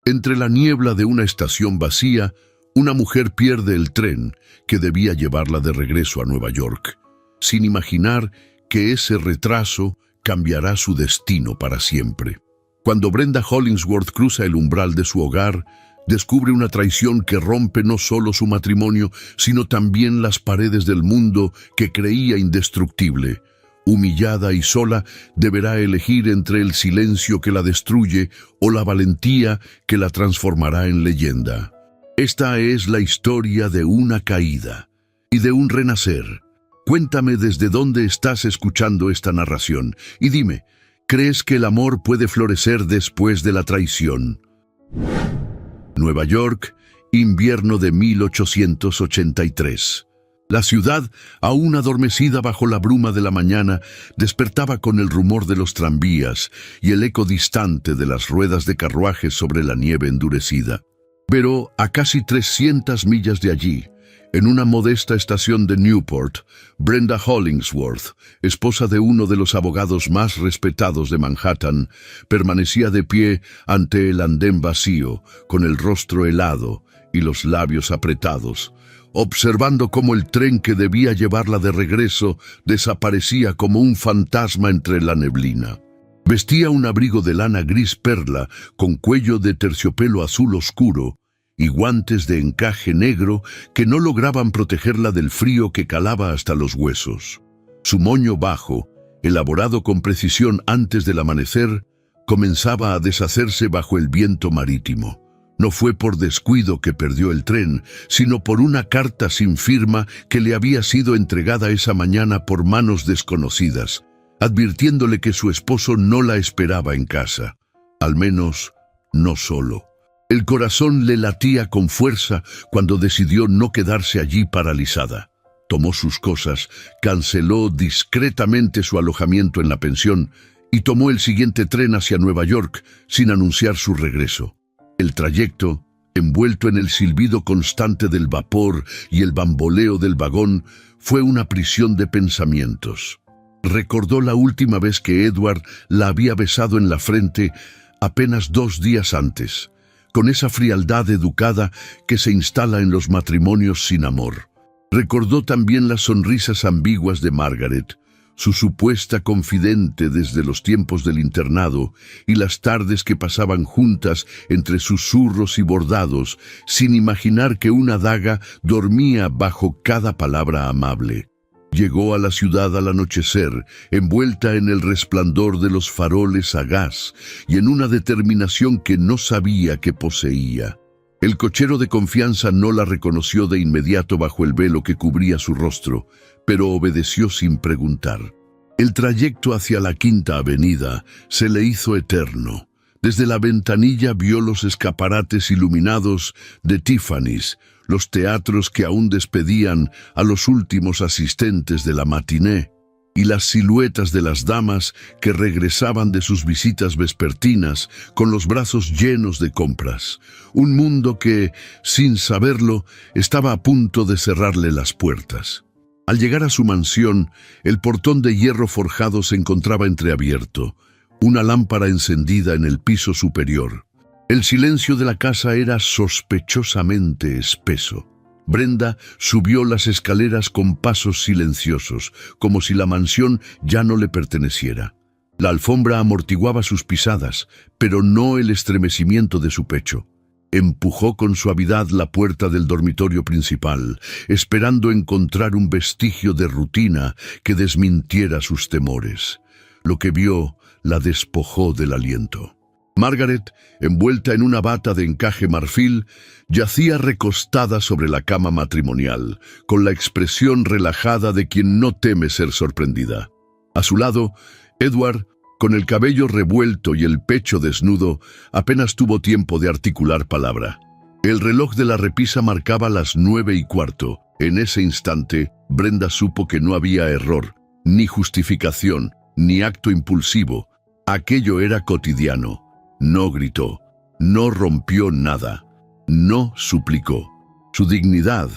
Entre la niebla de una estación vacía, una mujer pierde el tren que debía llevarla de regreso a Nueva York, sin imaginar que ese retraso cambiará su destino para siempre. Cuando Brenda Hollingsworth cruza el umbral de su hogar, descubre una traición que rompe no solo su matrimonio, sino también las paredes del mundo que creía indestructible. Humillada y sola, deberá elegir entre el silencio que la destruye o la valentía que la transformará en leyenda. Esta es la historia de una caída y de un renacer. Cuéntame desde dónde estás escuchando esta narración y dime, ¿crees que el amor puede florecer después de la traición? Nueva York, invierno de 1883. La ciudad, aún adormecida bajo la bruma de la mañana, despertaba con el rumor de los tranvías y el eco distante de las ruedas de carruajes sobre la nieve endurecida. Pero a casi 300 millas de allí, en una modesta estación de Newport, Brenda Hollingsworth, esposa de uno de los abogados más respetados de Manhattan, permanecía de pie ante el andén vacío, con el rostro helado y los labios apretados, observando cómo el tren que debía llevarla de regreso desaparecía como un fantasma entre la neblina. Vestía un abrigo de lana gris perla con cuello de terciopelo azul oscuro y guantes de encaje negro que no lograban protegerla del frío que calaba hasta los huesos. Su moño bajo, elaborado con precisión antes del amanecer, comenzaba a deshacerse bajo el viento marítimo. No fue por descuido que perdió el tren, sino por una carta sin firma que le había sido entregada esa mañana por manos desconocidas, advirtiéndole que su esposo no la esperaba en casa, al menos no solo. El corazón le latía con fuerza cuando decidió no quedarse allí paralizada. Tomó sus cosas, canceló discretamente su alojamiento en la pensión y tomó el siguiente tren hacia Nueva York sin anunciar su regreso. El trayecto, envuelto en el silbido constante del vapor y el bamboleo del vagón, fue una prisión de pensamientos. Recordó la última vez que Edward la había besado en la frente apenas 2 días antes, con esa frialdad educada que se instala en los matrimonios sin amor. Recordó también las sonrisas ambiguas de Margaret, su supuesta confidente desde los tiempos del internado, y las tardes que pasaban juntas entre susurros y bordados, sin imaginar que una daga dormía bajo cada palabra amable. Llegó a la ciudad al anochecer, envuelta en el resplandor de los faroles a gas y en una determinación que no sabía que poseía. El cochero de confianza no la reconoció de inmediato bajo el velo que cubría su rostro, pero obedeció sin preguntar. El trayecto hacia la Quinta Avenida se le hizo eterno. Desde la ventanilla vio los escaparates iluminados de Tiffany's, los teatros que aún despedían a los últimos asistentes de la matiné, y las siluetas de las damas que regresaban de sus visitas vespertinas con los brazos llenos de compras. Un mundo que, sin saberlo, estaba a punto de cerrarle las puertas. Al llegar a su mansión, el portón de hierro forjado se encontraba entreabierto, una lámpara encendida en el piso superior. El silencio de la casa era sospechosamente espeso. Brenda subió las escaleras con pasos silenciosos, como si la mansión ya no le perteneciera. La alfombra amortiguaba sus pisadas, pero no el estremecimiento de su pecho. Empujó con suavidad la puerta del dormitorio principal, esperando encontrar un vestigio de rutina que desmintiera sus temores. Lo que vio la despojó del aliento. Margaret, envuelta en una bata de encaje marfil, yacía recostada sobre la cama matrimonial, con la expresión relajada de quien no teme ser sorprendida. A su lado, Edward, con el cabello revuelto y el pecho desnudo, apenas tuvo tiempo de articular palabra. El reloj de la repisa marcaba las 9:15. En ese instante, Brenda supo que no había error, ni justificación, ni acto impulsivo. Aquello era cotidiano. No gritó, no rompió nada, no suplicó. Su dignidad,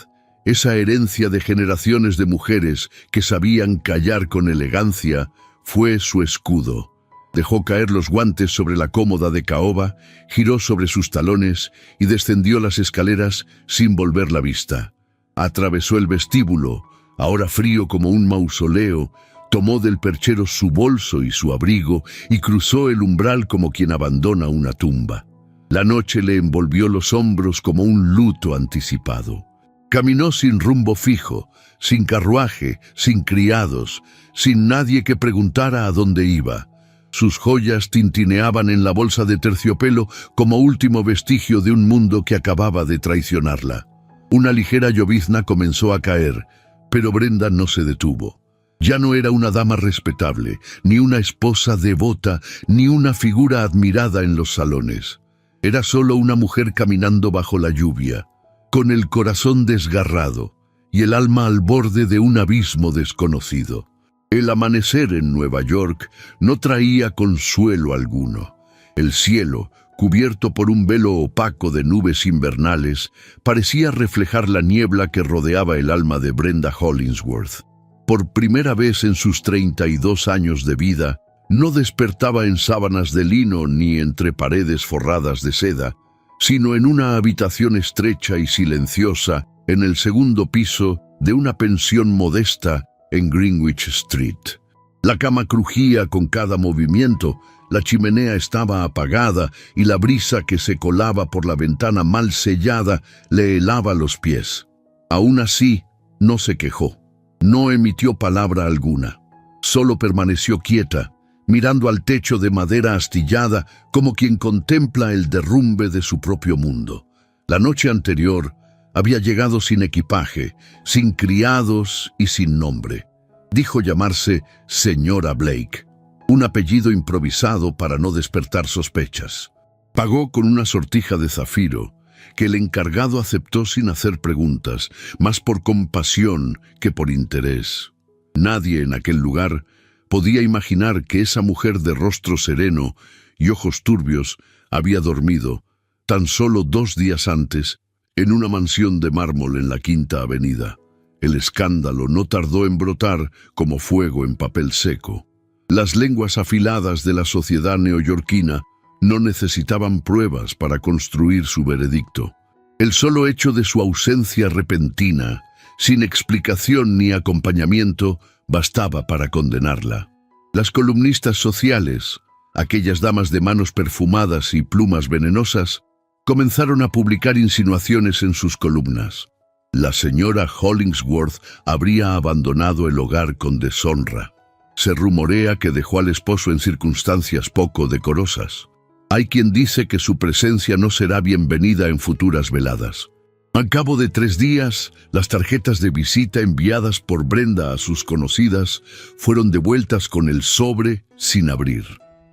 esa herencia de generaciones de mujeres que sabían callar con elegancia, fue su escudo. Dejó caer los guantes sobre la cómoda de caoba, giró sobre sus talones y descendió las escaleras sin volver la vista. Atravesó el vestíbulo, ahora frío como un mausoleo, tomó del perchero su bolso y su abrigo y cruzó el umbral como quien abandona una tumba. La noche le envolvió los hombros como un luto anticipado. Caminó sin rumbo fijo, sin carruaje, sin criados, sin nadie que preguntara a dónde iba. Sus joyas tintineaban en la bolsa de terciopelo como último vestigio de un mundo que acababa de traicionarla. Una ligera llovizna comenzó a caer, pero Brenda no se detuvo. Ya no era una dama respetable, ni una esposa devota, ni una figura admirada en los salones. Era solo una mujer caminando bajo la lluvia, con el corazón desgarrado y el alma al borde de un abismo desconocido. El amanecer en Nueva York no traía consuelo alguno. El cielo, cubierto por un velo opaco de nubes invernales, parecía reflejar la niebla que rodeaba el alma de Brenda Hollingsworth. Por primera vez en sus 32 años de vida, no despertaba en sábanas de lino ni entre paredes forradas de seda, sino en una habitación estrecha y silenciosa en el segundo piso de una pensión modesta en Greenwich Street. La cama crujía con cada movimiento, la chimenea estaba apagada y la brisa que se colaba por la ventana mal sellada le helaba los pies. Aún así, no se quejó. No emitió palabra alguna. Solo permaneció quieta, mirando al techo de madera astillada como quien contempla el derrumbe de su propio mundo. La noche anterior había llegado sin equipaje, sin criados y sin nombre. Dijo llamarse Señora Blake, un apellido improvisado para no despertar sospechas. Pagó con una sortija de zafiro, que el encargado aceptó sin hacer preguntas, más por compasión que por interés. Nadie en aquel lugar podía imaginar que esa mujer de rostro sereno y ojos turbios había dormido, tan solo 2 días antes, en una mansión de mármol en la Quinta Avenida. El escándalo no tardó en brotar como fuego en papel seco. Las lenguas afiladas de la sociedad neoyorquina no necesitaban pruebas para construir su veredicto. El solo hecho de su ausencia repentina, sin explicación ni acompañamiento, bastaba para condenarla. Las columnistas sociales, aquellas damas de manos perfumadas y plumas venenosas, comenzaron a publicar insinuaciones en sus columnas. La señora Hollingsworth habría abandonado el hogar con deshonra. Se rumorea que dejó al esposo en circunstancias poco decorosas. Hay quien dice que su presencia no será bienvenida en futuras veladas. Al cabo de 3 días, las tarjetas de visita enviadas por Brenda a sus conocidas fueron devueltas con el sobre sin abrir.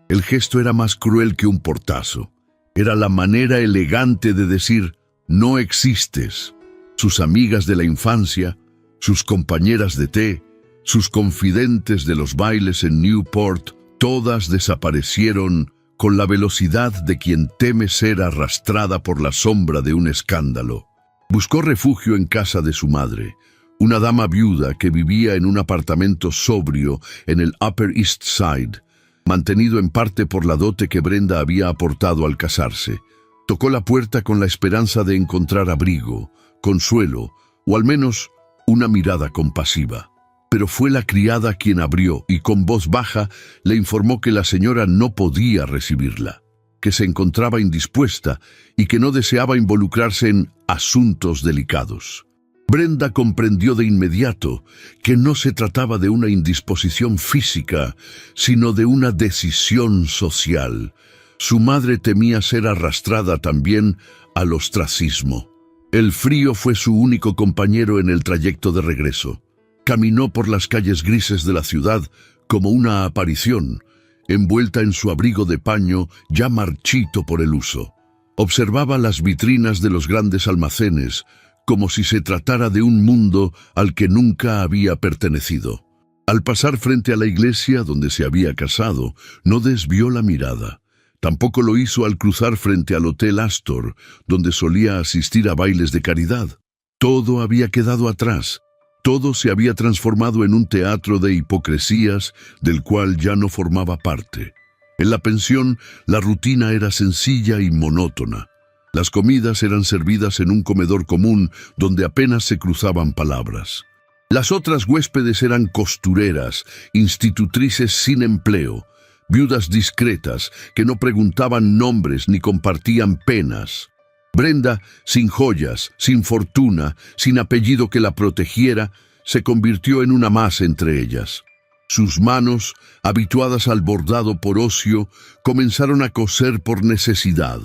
El gesto era más cruel que un portazo. Era la manera elegante de decir, no existes. Sus amigas de la infancia, sus compañeras de té, sus confidentes de los bailes en Newport, todas desaparecieron con la velocidad de quien teme ser arrastrada por la sombra de un escándalo. Buscó refugio en casa de su madre, una dama viuda que vivía en un apartamento sobrio en el Upper East Side, mantenido en parte por la dote que Brenda había aportado al casarse. Tocó la puerta con la esperanza de encontrar abrigo, consuelo, o al menos una mirada compasiva. Pero fue la criada quien abrió y con voz baja le informó que la señora no podía recibirla, que se encontraba indispuesta y que no deseaba involucrarse en asuntos delicados. Brenda comprendió de inmediato que no se trataba de una indisposición física, sino de una decisión social. Su madre temía ser arrastrada también al ostracismo. El frío fue su único compañero en el trayecto de regreso. Caminó por las calles grises de la ciudad como una aparición, envuelta en su abrigo de paño ya marchito por el uso. Observaba las vitrinas de los grandes almacenes, como si se tratara de un mundo al que nunca había pertenecido. Al pasar frente a la iglesia donde se había casado, no desvió la mirada. Tampoco lo hizo al cruzar frente al Hotel Astor, donde solía asistir a bailes de caridad. Todo había quedado atrás. Todo se había transformado en un teatro de hipocresías del cual ya no formaba parte. En la pensión, la rutina era sencilla y monótona. Las comidas eran servidas en un comedor común donde apenas se cruzaban palabras. Las otras huéspedes eran costureras, institutrices sin empleo, viudas discretas que no preguntaban nombres ni compartían penas. Brenda, sin joyas, sin fortuna, sin apellido que la protegiera, se convirtió en una más entre ellas. Sus manos, habituadas al bordado por ocio, comenzaron a coser por necesidad.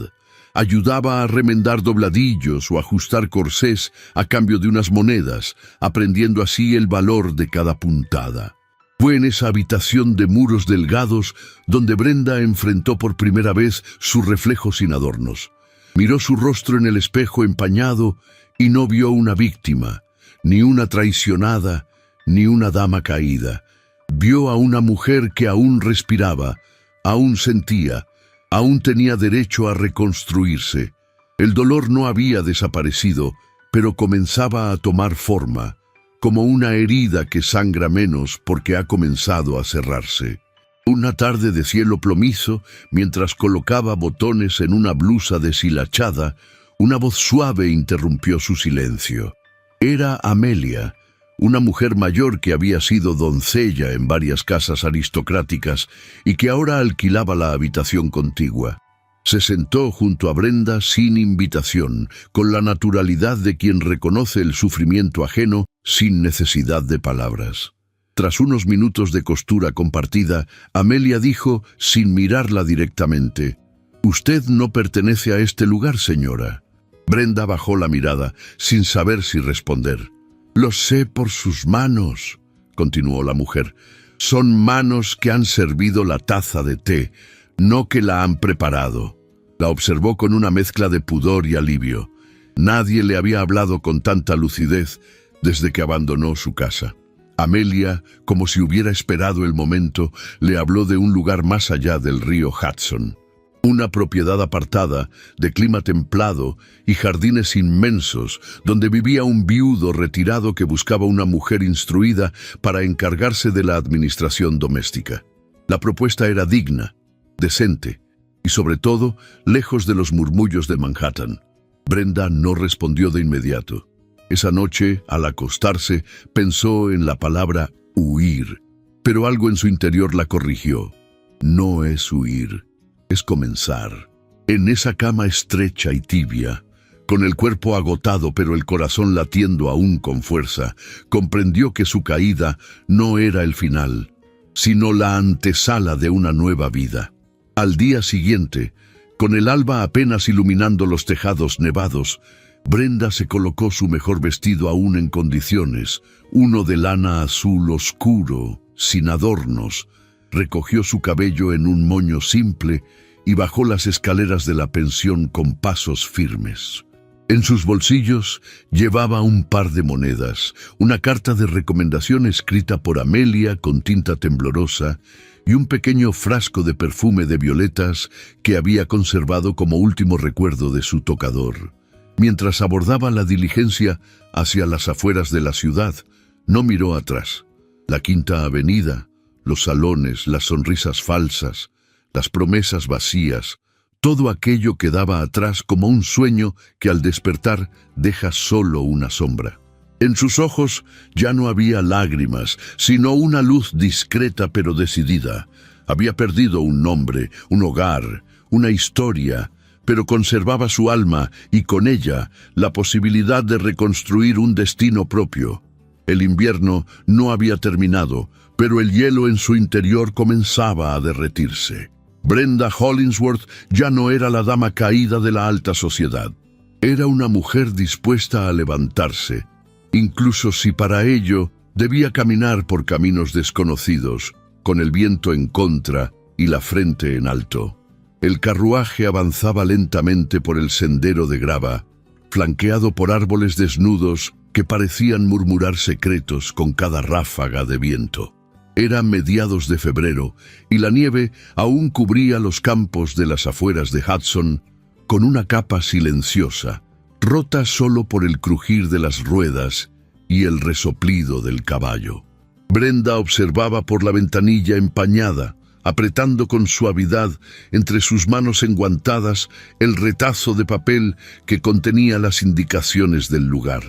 Ayudaba a remendar dobladillos o ajustar corsés a cambio de unas monedas, aprendiendo así el valor de cada puntada. Fue en esa habitación de muros delgados donde Brenda enfrentó por primera vez su reflejo sin adornos. Miró su rostro en el espejo empañado y no vio una víctima, ni una traicionada, ni una dama caída. Vio a una mujer que aún respiraba, aún sentía, aún tenía derecho a reconstruirse. El dolor no había desaparecido, pero comenzaba a tomar forma, como una herida que sangra menos porque ha comenzado a cerrarse. Una tarde de cielo plomizo, mientras colocaba botones en una blusa deshilachada, una voz suave interrumpió su silencio. Era Amelia, una mujer mayor que había sido doncella en varias casas aristocráticas y que ahora alquilaba la habitación contigua. Se sentó junto a Brenda sin invitación, con la naturalidad de quien reconoce el sufrimiento ajeno sin necesidad de palabras. Tras unos minutos de costura compartida, Amelia dijo, sin mirarla directamente, «Usted no pertenece a este lugar, señora». Brenda bajó la mirada, sin saber si responder. «Lo sé por sus manos», continuó la mujer. «Son manos que han servido la taza de té, no que la han preparado». La observó con una mezcla de pudor y alivio. Nadie le había hablado con tanta lucidez desde que abandonó su casa. Amelia, como si hubiera esperado el momento, le habló de un lugar más allá del río Hudson. Una propiedad apartada, de clima templado y jardines inmensos, donde vivía un viudo retirado que buscaba una mujer instruida para encargarse de la administración doméstica. La propuesta era digna, decente y, sobre todo, lejos de los murmullos de Manhattan. Brenda no respondió de inmediato. Esa noche, al acostarse, pensó en la palabra huir, pero algo en su interior la corrigió. No es huir. Es comenzar. En esa cama estrecha y tibia, con el cuerpo agotado pero el corazón latiendo aún con fuerza, comprendió que su caída no era el final, sino la antesala de una nueva vida. Al día siguiente, con el alba apenas iluminando los tejados nevados, Brenda se colocó su mejor vestido aún en condiciones, uno de lana azul oscuro, sin adornos. Recogió su cabello en un moño simple y bajó las escaleras de la pensión con pasos firmes. En sus bolsillos llevaba un par de monedas, una carta de recomendación escrita por Amelia con tinta temblorosa y un pequeño frasco de perfume de violetas que había conservado como último recuerdo de su tocador. Mientras abordaba la diligencia hacia las afueras de la ciudad, no miró atrás. La Quinta Avenida, los salones, las sonrisas falsas, las promesas vacías, todo aquello quedaba atrás como un sueño que al despertar deja solo una sombra. En sus ojos ya no había lágrimas, sino una luz discreta pero decidida. Había perdido un nombre, un hogar, una historia, pero conservaba su alma y con ella la posibilidad de reconstruir un destino propio. El invierno no había terminado, pero el hielo en su interior comenzaba a derretirse. Brenda Hollingsworth ya no era la dama caída de la alta sociedad. Era una mujer dispuesta a levantarse, incluso si para ello debía caminar por caminos desconocidos, con el viento en contra y la frente en alto. El carruaje avanzaba lentamente por el sendero de grava, flanqueado por árboles desnudos que parecían murmurar secretos con cada ráfaga de viento. Era mediados de febrero y la nieve aún cubría los campos de las afueras de Hudson con una capa silenciosa, rota solo por el crujir de las ruedas y el resoplido del caballo. Brenda observaba por la ventanilla empañada, apretando con suavidad entre sus manos enguantadas el retazo de papel que contenía las indicaciones del lugar.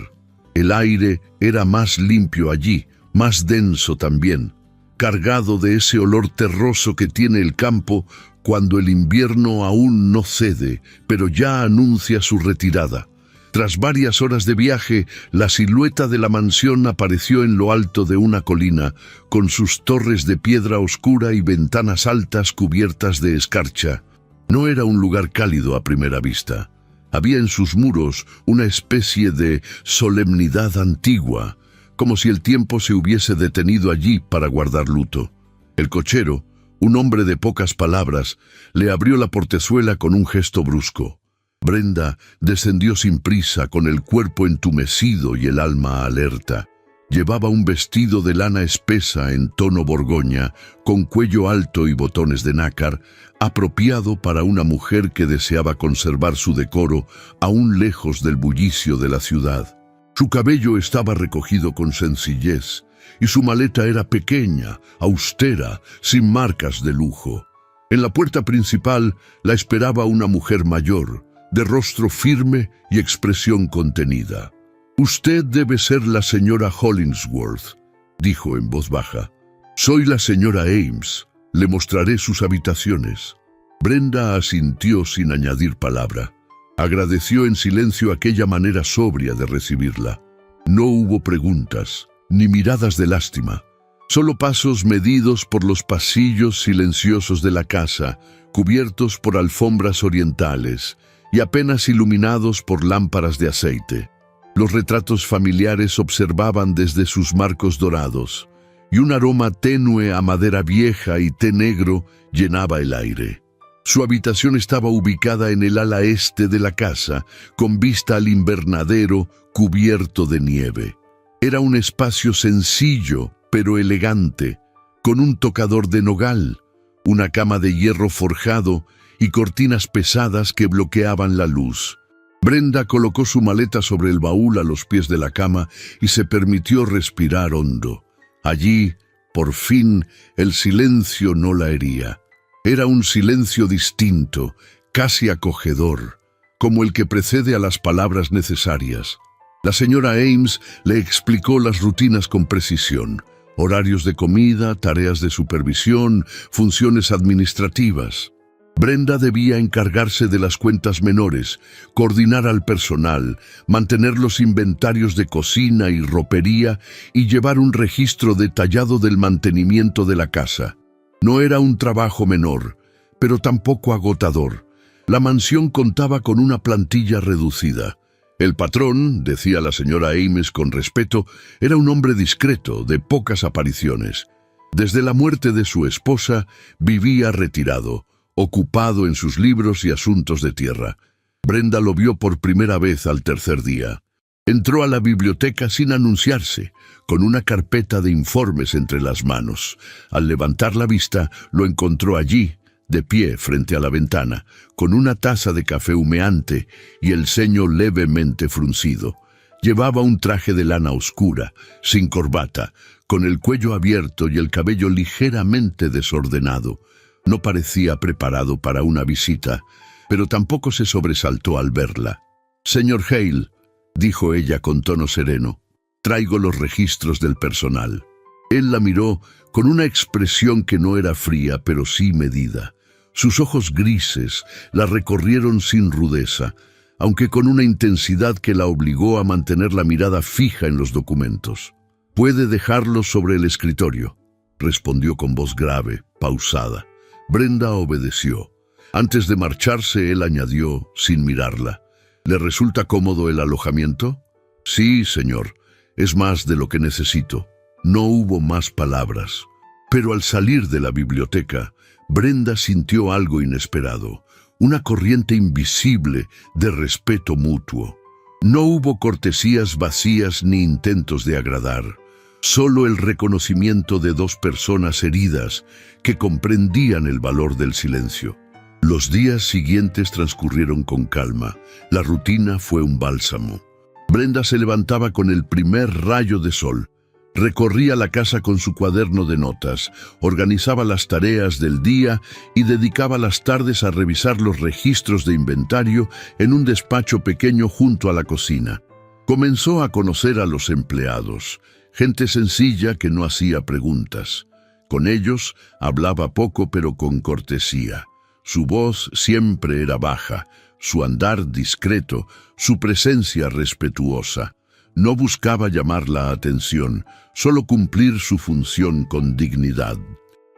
El aire era más limpio allí, más denso también, cargado de ese olor terroso que tiene el campo cuando el invierno aún no cede, pero ya anuncia su retirada. Tras varias horas de viaje, la silueta de la mansión apareció en lo alto de una colina, con sus torres de piedra oscura y ventanas altas cubiertas de escarcha. No era un lugar cálido a primera vista. Había en sus muros una especie de solemnidad antigua, como si el tiempo se hubiese detenido allí para guardar luto. El cochero, un hombre de pocas palabras, le abrió la portezuela con un gesto brusco. Brenda descendió sin prisa, con el cuerpo entumecido y el alma alerta. Llevaba un vestido de lana espesa en tono borgoña, con cuello alto y botones de nácar, apropiado para una mujer que deseaba conservar su decoro aún lejos del bullicio de la ciudad. Su cabello estaba recogido con sencillez, y su maleta era pequeña, austera, sin marcas de lujo. En la puerta principal la esperaba una mujer mayor, de rostro firme y expresión contenida. «Usted debe ser la señora Hollingsworth», dijo en voz baja. «Soy la señora Ames. Le mostraré sus habitaciones». Brenda asintió sin añadir palabra. Agradeció en silencio aquella manera sobria de recibirla. No hubo preguntas, ni miradas de lástima. Solo pasos medidos por los pasillos silenciosos de la casa, cubiertos por alfombras orientales y apenas iluminados por lámparas de aceite. Los retratos familiares observaban desde sus marcos dorados, y un aroma tenue a madera vieja y té negro llenaba el aire. Su habitación estaba ubicada en el ala este de la casa, con vista al invernadero cubierto de nieve. Era un espacio sencillo, pero elegante, con un tocador de nogal, una cama de hierro forjado y cortinas pesadas que bloqueaban la luz. Brenda colocó su maleta sobre el baúl a los pies de la cama y se permitió respirar hondo. Allí, por fin, el silencio no la hería. Era un silencio distinto, casi acogedor, como el que precede a las palabras necesarias. La señora Ames le explicó las rutinas con precisión: horarios de comida, tareas de supervisión, funciones administrativas. Brenda debía encargarse de las cuentas menores, coordinar al personal, mantener los inventarios de cocina y ropería y llevar un registro detallado del mantenimiento de la casa. No era un trabajo menor, pero tampoco agotador. La mansión contaba con una plantilla reducida. El patrón, decía la señora Ames con respeto, era un hombre discreto, de pocas apariciones. Desde la muerte de su esposa, vivía retirado, ocupado en sus libros y asuntos de tierra. Brenda lo vio por primera vez al tercer día. Entró a la biblioteca sin anunciarse, con una carpeta de informes entre las manos. Al levantar la vista, lo encontró allí, de pie frente a la ventana, con una taza de café humeante y el ceño levemente fruncido. Llevaba un traje de lana oscura, sin corbata, con el cuello abierto y el cabello ligeramente desordenado. No parecía preparado para una visita, pero tampoco se sobresaltó al verla. «Señor Hale», dijo ella con tono sereno, «traigo los registros del personal». Él la miró con una expresión que no era fría, pero sí medida. Sus ojos grises la recorrieron sin rudeza, aunque con una intensidad que la obligó a mantener la mirada fija en los documentos. «Puede dejarlos sobre el escritorio», respondió con voz grave, pausada. Brenda obedeció. Antes de marcharse, él añadió, sin mirarla: «¿Le resulta cómodo el alojamiento?» «Sí, señor. Es más de lo que necesito». No hubo más palabras. Pero al salir de la biblioteca, Brenda sintió algo inesperado, una corriente invisible de respeto mutuo. No hubo cortesías vacías ni intentos de agradar. Solo el reconocimiento de dos personas heridas que comprendían el valor del silencio. Los días siguientes transcurrieron con calma. La rutina fue un bálsamo. Brenda se levantaba con el primer rayo de sol, Recorría la casa con su cuaderno de notas, organizaba las tareas del día y dedicaba las tardes a revisar los registros de inventario en un despacho pequeño junto a la cocina. Comenzó a conocer a los empleados, gente sencilla que no hacía preguntas. Con ellos hablaba poco pero con cortesía. Su voz siempre era baja, su andar discreto, su presencia respetuosa. No buscaba llamar la atención, solo cumplir su función con dignidad.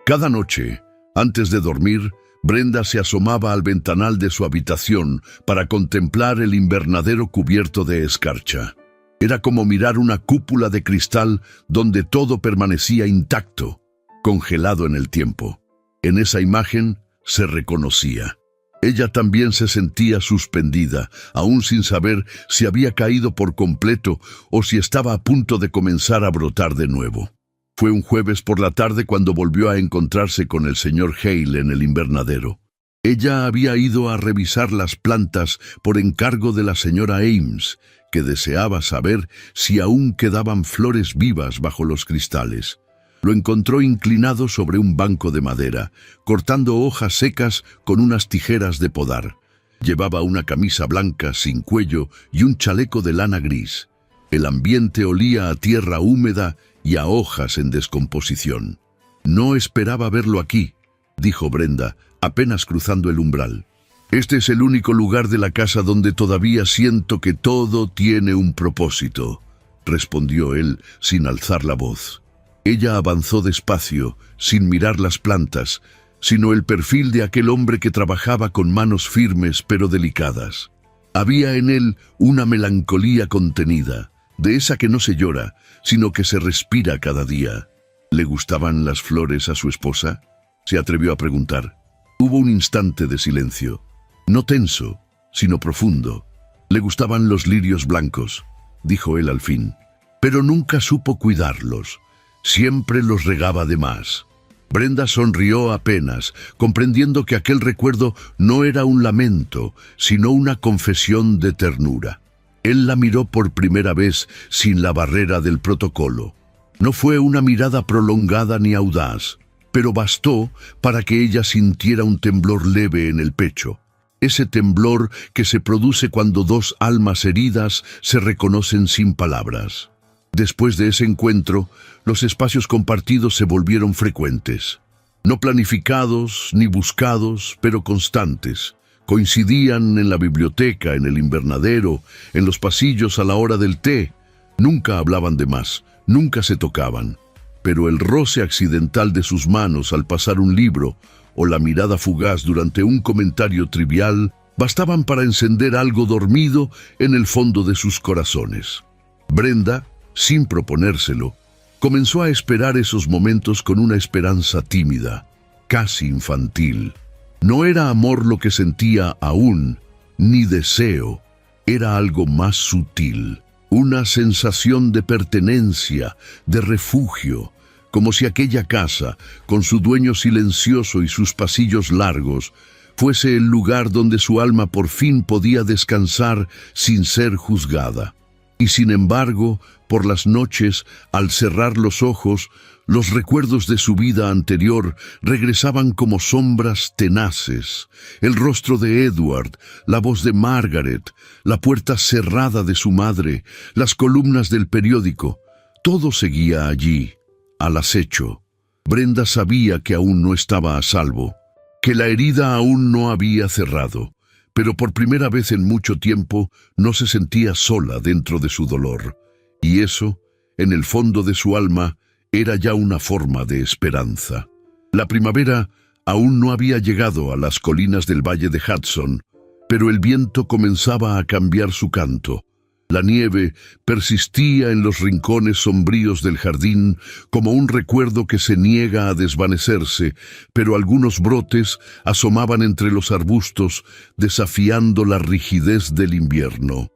Cada noche, antes de dormir, Brenda se asomaba al ventanal de su habitación para contemplar el invernadero cubierto de escarcha. Era como mirar una cúpula de cristal donde todo permanecía intacto, congelado en el tiempo. En esa imagen se reconocía. Ella también se sentía suspendida, aún sin saber si había caído por completo o si estaba a punto de comenzar a brotar de nuevo. Fue un jueves por la tarde cuando volvió a encontrarse con el señor Hale en el invernadero. Ella había ido a revisar las plantas por encargo de la señora Ames, que deseaba saber si aún quedaban flores vivas bajo los cristales. Lo encontró inclinado sobre un banco de madera, cortando hojas secas con unas tijeras de podar. Llevaba una camisa blanca sin cuello y un chaleco de lana gris. El ambiente olía a tierra húmeda y a hojas en descomposición. «No esperaba verlo aquí», dijo Brenda, apenas cruzando el umbral. «Este es el único lugar de la casa donde todavía siento que todo tiene un propósito», respondió él sin alzar la voz. Ella avanzó despacio, sin mirar las plantas, sino el perfil de aquel hombre que trabajaba con manos firmes pero delicadas. Había en él una melancolía contenida, de esa que no se llora, sino que se respira cada día. ¿Le gustaban las flores a su esposa?, se atrevió a preguntar. Hubo un instante de silencio, no tenso, sino profundo. «Le gustaban los lirios blancos», dijo él al fin, «pero nunca supo cuidarlos. Siempre los regaba de más». Brenda sonrió apenas, comprendiendo que aquel recuerdo no era un lamento, sino una confesión de ternura. Él la miró por primera vez sin la barrera del protocolo. No fue una mirada prolongada ni audaz, pero bastó para que ella sintiera un temblor leve en el pecho. Ese temblor que se produce cuando dos almas heridas se reconocen sin palabras. Después de ese encuentro, los espacios compartidos se volvieron frecuentes. No planificados ni buscados, pero constantes. Coincidían en la biblioteca, en el invernadero, en los pasillos a la hora del té. Nunca hablaban de más, nunca se tocaban. Pero el roce accidental de sus manos al pasar un libro o la mirada fugaz durante un comentario trivial bastaban para encender algo dormido en el fondo de sus corazones. Brenda, sin proponérselo, comenzó a esperar esos momentos con una esperanza tímida, casi infantil. No era amor lo que sentía aún, ni deseo, era algo más sutil, una sensación de pertenencia, de refugio, como si aquella casa, con su dueño silencioso y sus pasillos largos, fuese el lugar donde su alma por fin podía descansar sin ser juzgada. Y sin embargo, por las noches, al cerrar los ojos, los recuerdos de su vida anterior regresaban como sombras tenaces. El rostro de Edward, la voz de Margaret, la puerta cerrada de su madre, las columnas del periódico, todo seguía allí, al acecho. Brenda sabía que aún no estaba a salvo, que la herida aún no había cerrado, pero por primera vez en mucho tiempo no se sentía sola dentro de su dolor. Y eso, en el fondo de su alma, era ya una forma de esperanza. La primavera aún no había llegado a las colinas del Valle de Hudson, pero el viento comenzaba a cambiar su canto. La nieve persistía en los rincones sombríos del jardín como un recuerdo que se niega a desvanecerse, pero algunos brotes asomaban entre los arbustos, desafiando la rigidez del invierno.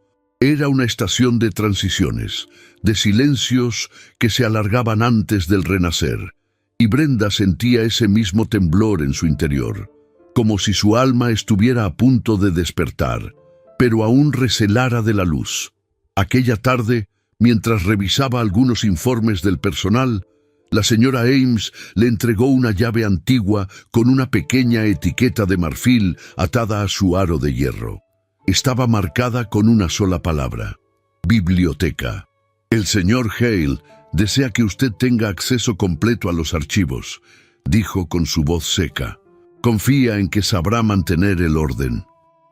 Era una estación de transiciones, de silencios que se alargaban antes del renacer, y Brenda sentía ese mismo temblor en su interior, como si su alma estuviera a punto de despertar, pero aún recelara de la luz. Aquella tarde, Mientras revisaba algunos informes del personal, la señora Ames le entregó una llave antigua con una pequeña etiqueta de marfil atada a su aro de hierro. Estaba marcada con una sola palabra: biblioteca. El señor Hale desea que usted tenga acceso completo a los archivos, dijo con su voz seca. Confía en que sabrá mantener el orden.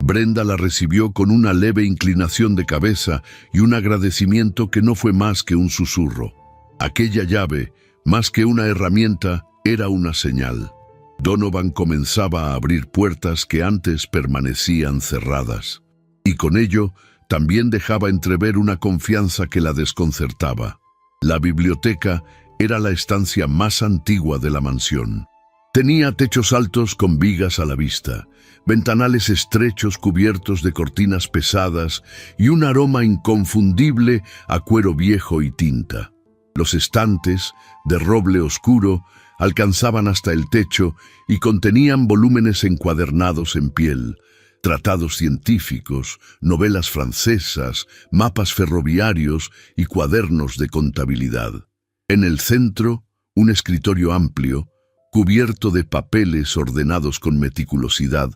Brenda la recibió con una leve inclinación de cabeza y un agradecimiento que no fue más que un susurro. Aquella llave, más que una herramienta, era una señal. Donovan comenzaba a abrir puertas que antes permanecían cerradas. Y con ello, también dejaba entrever una confianza que la desconcertaba. La biblioteca era la estancia más antigua de la mansión. Tenía techos altos con vigas a la vista, ventanales estrechos cubiertos de cortinas pesadas y un aroma inconfundible a cuero viejo y tinta. Los estantes, de roble oscuro, alcanzaban hasta el techo y contenían volúmenes encuadernados en piel, tratados científicos, novelas francesas, mapas ferroviarios y cuadernos de contabilidad. En el centro, un escritorio amplio, cubierto de papeles ordenados con meticulosidad,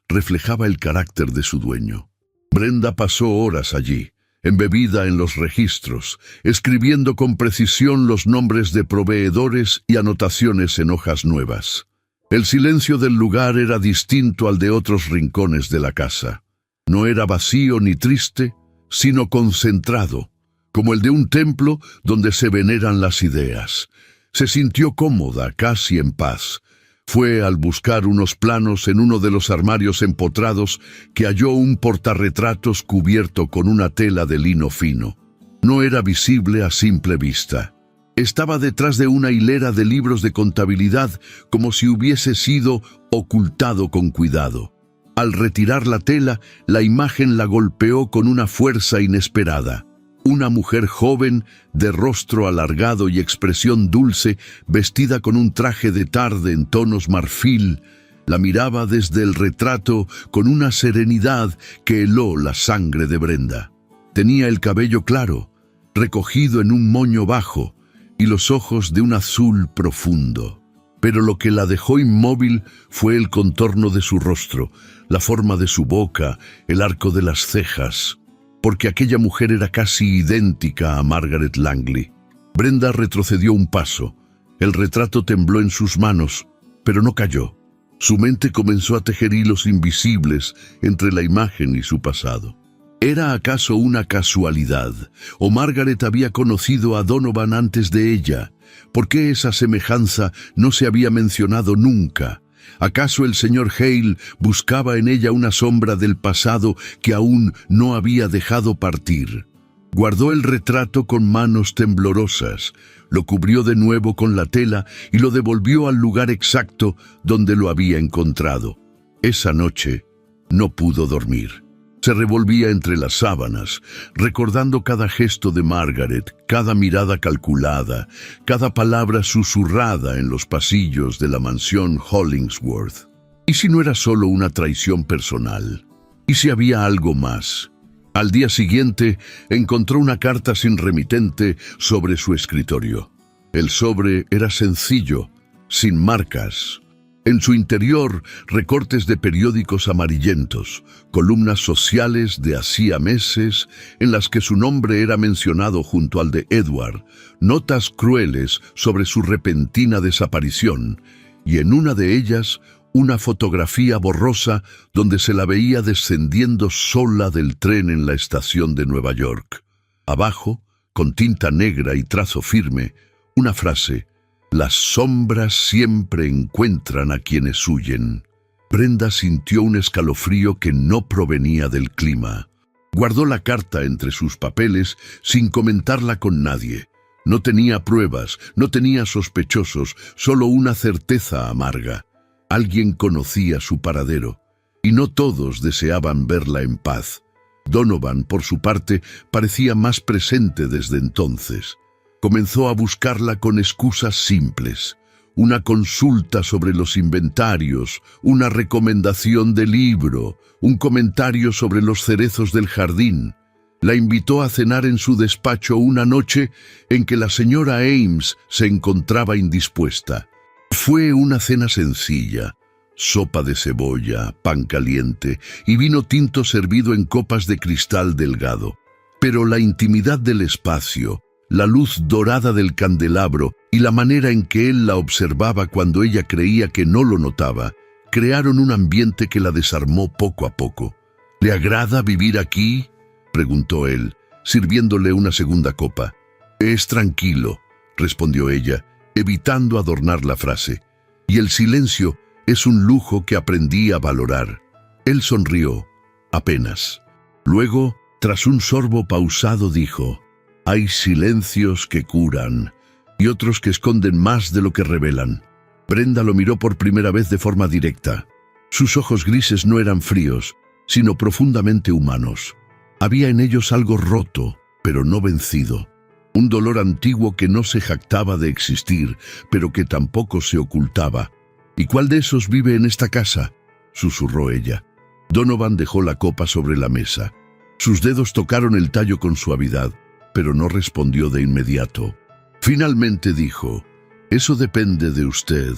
reflejaba el carácter de su dueño. Brenda pasó horas allí, embebida en los registros, escribiendo con precisión los nombres de proveedores y anotaciones en hojas nuevas. El silencio del lugar era distinto al de otros rincones de la casa. No era vacío ni triste, sino concentrado, como el de un templo donde se veneran las ideas. Se sintió cómoda, casi en paz. Fue al buscar unos planos en uno de los armarios empotrados que halló un portarretratos cubierto con una tela de lino fino. No era visible a simple vista. Estaba detrás de una hilera de libros de contabilidad, como si hubiese sido ocultado con cuidado. Al retirar la tela, la imagen la golpeó con una fuerza inesperada. Una mujer joven, de rostro alargado y expresión dulce, vestida con un traje de tarde en tonos marfil, la miraba desde el retrato con una serenidad que heló la sangre de Brenda. Tenía el cabello claro, recogido en un moño bajo, y los ojos de un azul profundo. Pero lo que la dejó inmóvil fue el contorno de su rostro, la forma de su boca, el arco de las cejas, porque aquella mujer era casi idéntica a Margaret Langley. Brenda retrocedió un paso. El retrato tembló en sus manos, pero no cayó. Su mente comenzó a tejer hilos invisibles entre la imagen y su pasado. ¿Era acaso una casualidad? ¿O Margaret había conocido a Donovan antes de ella? ¿Por qué esa semejanza no se había mencionado nunca? ¿Acaso el señor Hale buscaba en ella una sombra del pasado que aún no había dejado partir? Guardó el retrato con manos temblorosas, lo cubrió de nuevo con la tela y lo devolvió al lugar exacto donde lo había encontrado. Esa noche no pudo dormir. Se revolvía entre las sábanas, recordando cada gesto de Margaret, cada mirada calculada, cada palabra susurrada en los pasillos de la mansión Hollingsworth. ¿Y si no era solo una traición personal? ¿Y si había algo más? Al día siguiente, encontró una carta sin remitente sobre su escritorio. El sobre era sencillo, sin marcas. En su interior, recortes de periódicos amarillentos, columnas sociales de hacía meses en las que su nombre era mencionado junto al de Edward, notas crueles sobre su repentina desaparición, y en una de ellas, una fotografía borrosa donde se la veía descendiendo sola del tren en la estación de Nueva York. Abajo, con tinta negra y trazo firme, una frase: «Las sombras siempre encuentran a quienes huyen». Brenda sintió un escalofrío que no provenía del clima. Guardó la carta entre sus papeles sin comentarla con nadie. No tenía pruebas, no tenía sospechosos, solo una certeza amarga. Alguien conocía su paradero, y no todos deseaban verla en paz. Donovan, por su parte, parecía más presente desde entonces. Comenzó a buscarla con excusas simples: una consulta sobre los inventarios, una recomendación de libro, un comentario sobre los cerezos del jardín. La invitó a cenar en su despacho una noche en que la señora Ames se encontraba indispuesta. Fue una cena sencilla: sopa de cebolla, pan caliente y vino tinto servido en copas de cristal delgado. Pero la intimidad del espacio, la luz dorada del candelabro y la manera en que él la observaba cuando ella creía que no lo notaba, crearon un ambiente que la desarmó poco a poco. «¿Le agrada vivir aquí?», preguntó él, sirviéndole una segunda copa. «Es tranquilo», respondió ella, evitando adornar la frase. «Y el silencio es un lujo que aprendí a valorar». Él sonrió, apenas. Luego, tras un sorbo pausado, dijo: «Hay silencios que curan y otros que esconden más de lo que revelan». Brenda lo miró por primera vez de forma directa. Sus ojos grises no eran fríos, sino profundamente humanos. Había en ellos algo roto, pero no vencido. Un dolor antiguo que no se jactaba de existir, pero que tampoco se ocultaba. «¿Y cuál de esos vive en esta casa?», susurró ella. Donovan dejó la copa sobre la mesa. Sus dedos tocaron el tallo con suavidad, pero no respondió de inmediato. Finalmente dijo: «Eso depende de usted».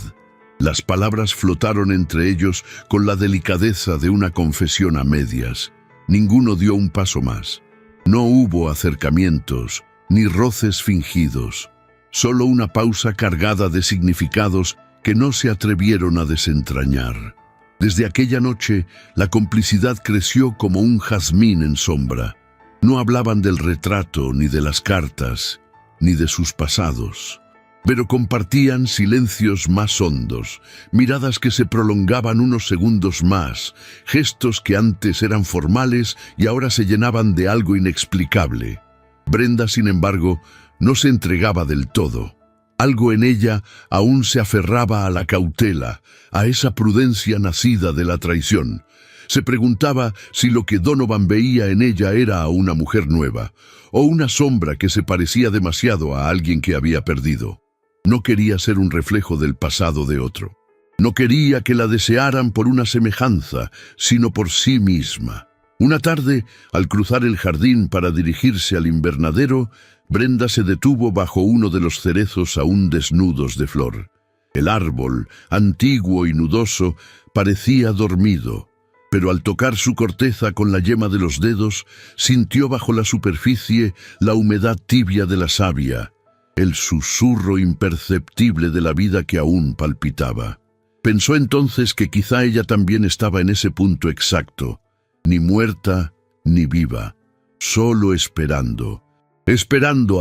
Las palabras flotaron entre ellos con la delicadeza de una confesión a medias. Ninguno dio un paso más. No hubo acercamientos, ni roces fingidos. Solo una pausa cargada de significados que no se atrevieron a desentrañar. Desde aquella noche, la complicidad creció como un jazmín en sombra. No hablaban del retrato, ni de las cartas, ni de sus pasados, pero compartían silencios más hondos, miradas que se prolongaban unos segundos más, gestos que antes eran formales y ahora se llenaban de algo inexplicable. Brenda, sin embargo, no se entregaba del todo. Algo en ella aún se aferraba a la cautela, a esa prudencia nacida de la traición. Se preguntaba si lo que Donovan veía en ella era a una mujer nueva, o una sombra que se parecía demasiado a alguien que había perdido. No quería ser un reflejo del pasado de otro. No quería que la desearan por una semejanza, sino por sí misma. Una tarde, al cruzar el jardín para dirigirse al invernadero, Brenda se detuvo bajo uno de los cerezos aún desnudos de flor. El árbol, antiguo y nudoso, parecía dormido, pero al tocar su corteza con la yema de los dedos, sintió bajo la superficie la humedad tibia de la savia, el susurro imperceptible de la vida que aún palpitaba. Pensó entonces que quizá ella también estaba en ese punto exacto, ni muerta ni viva, solo esperando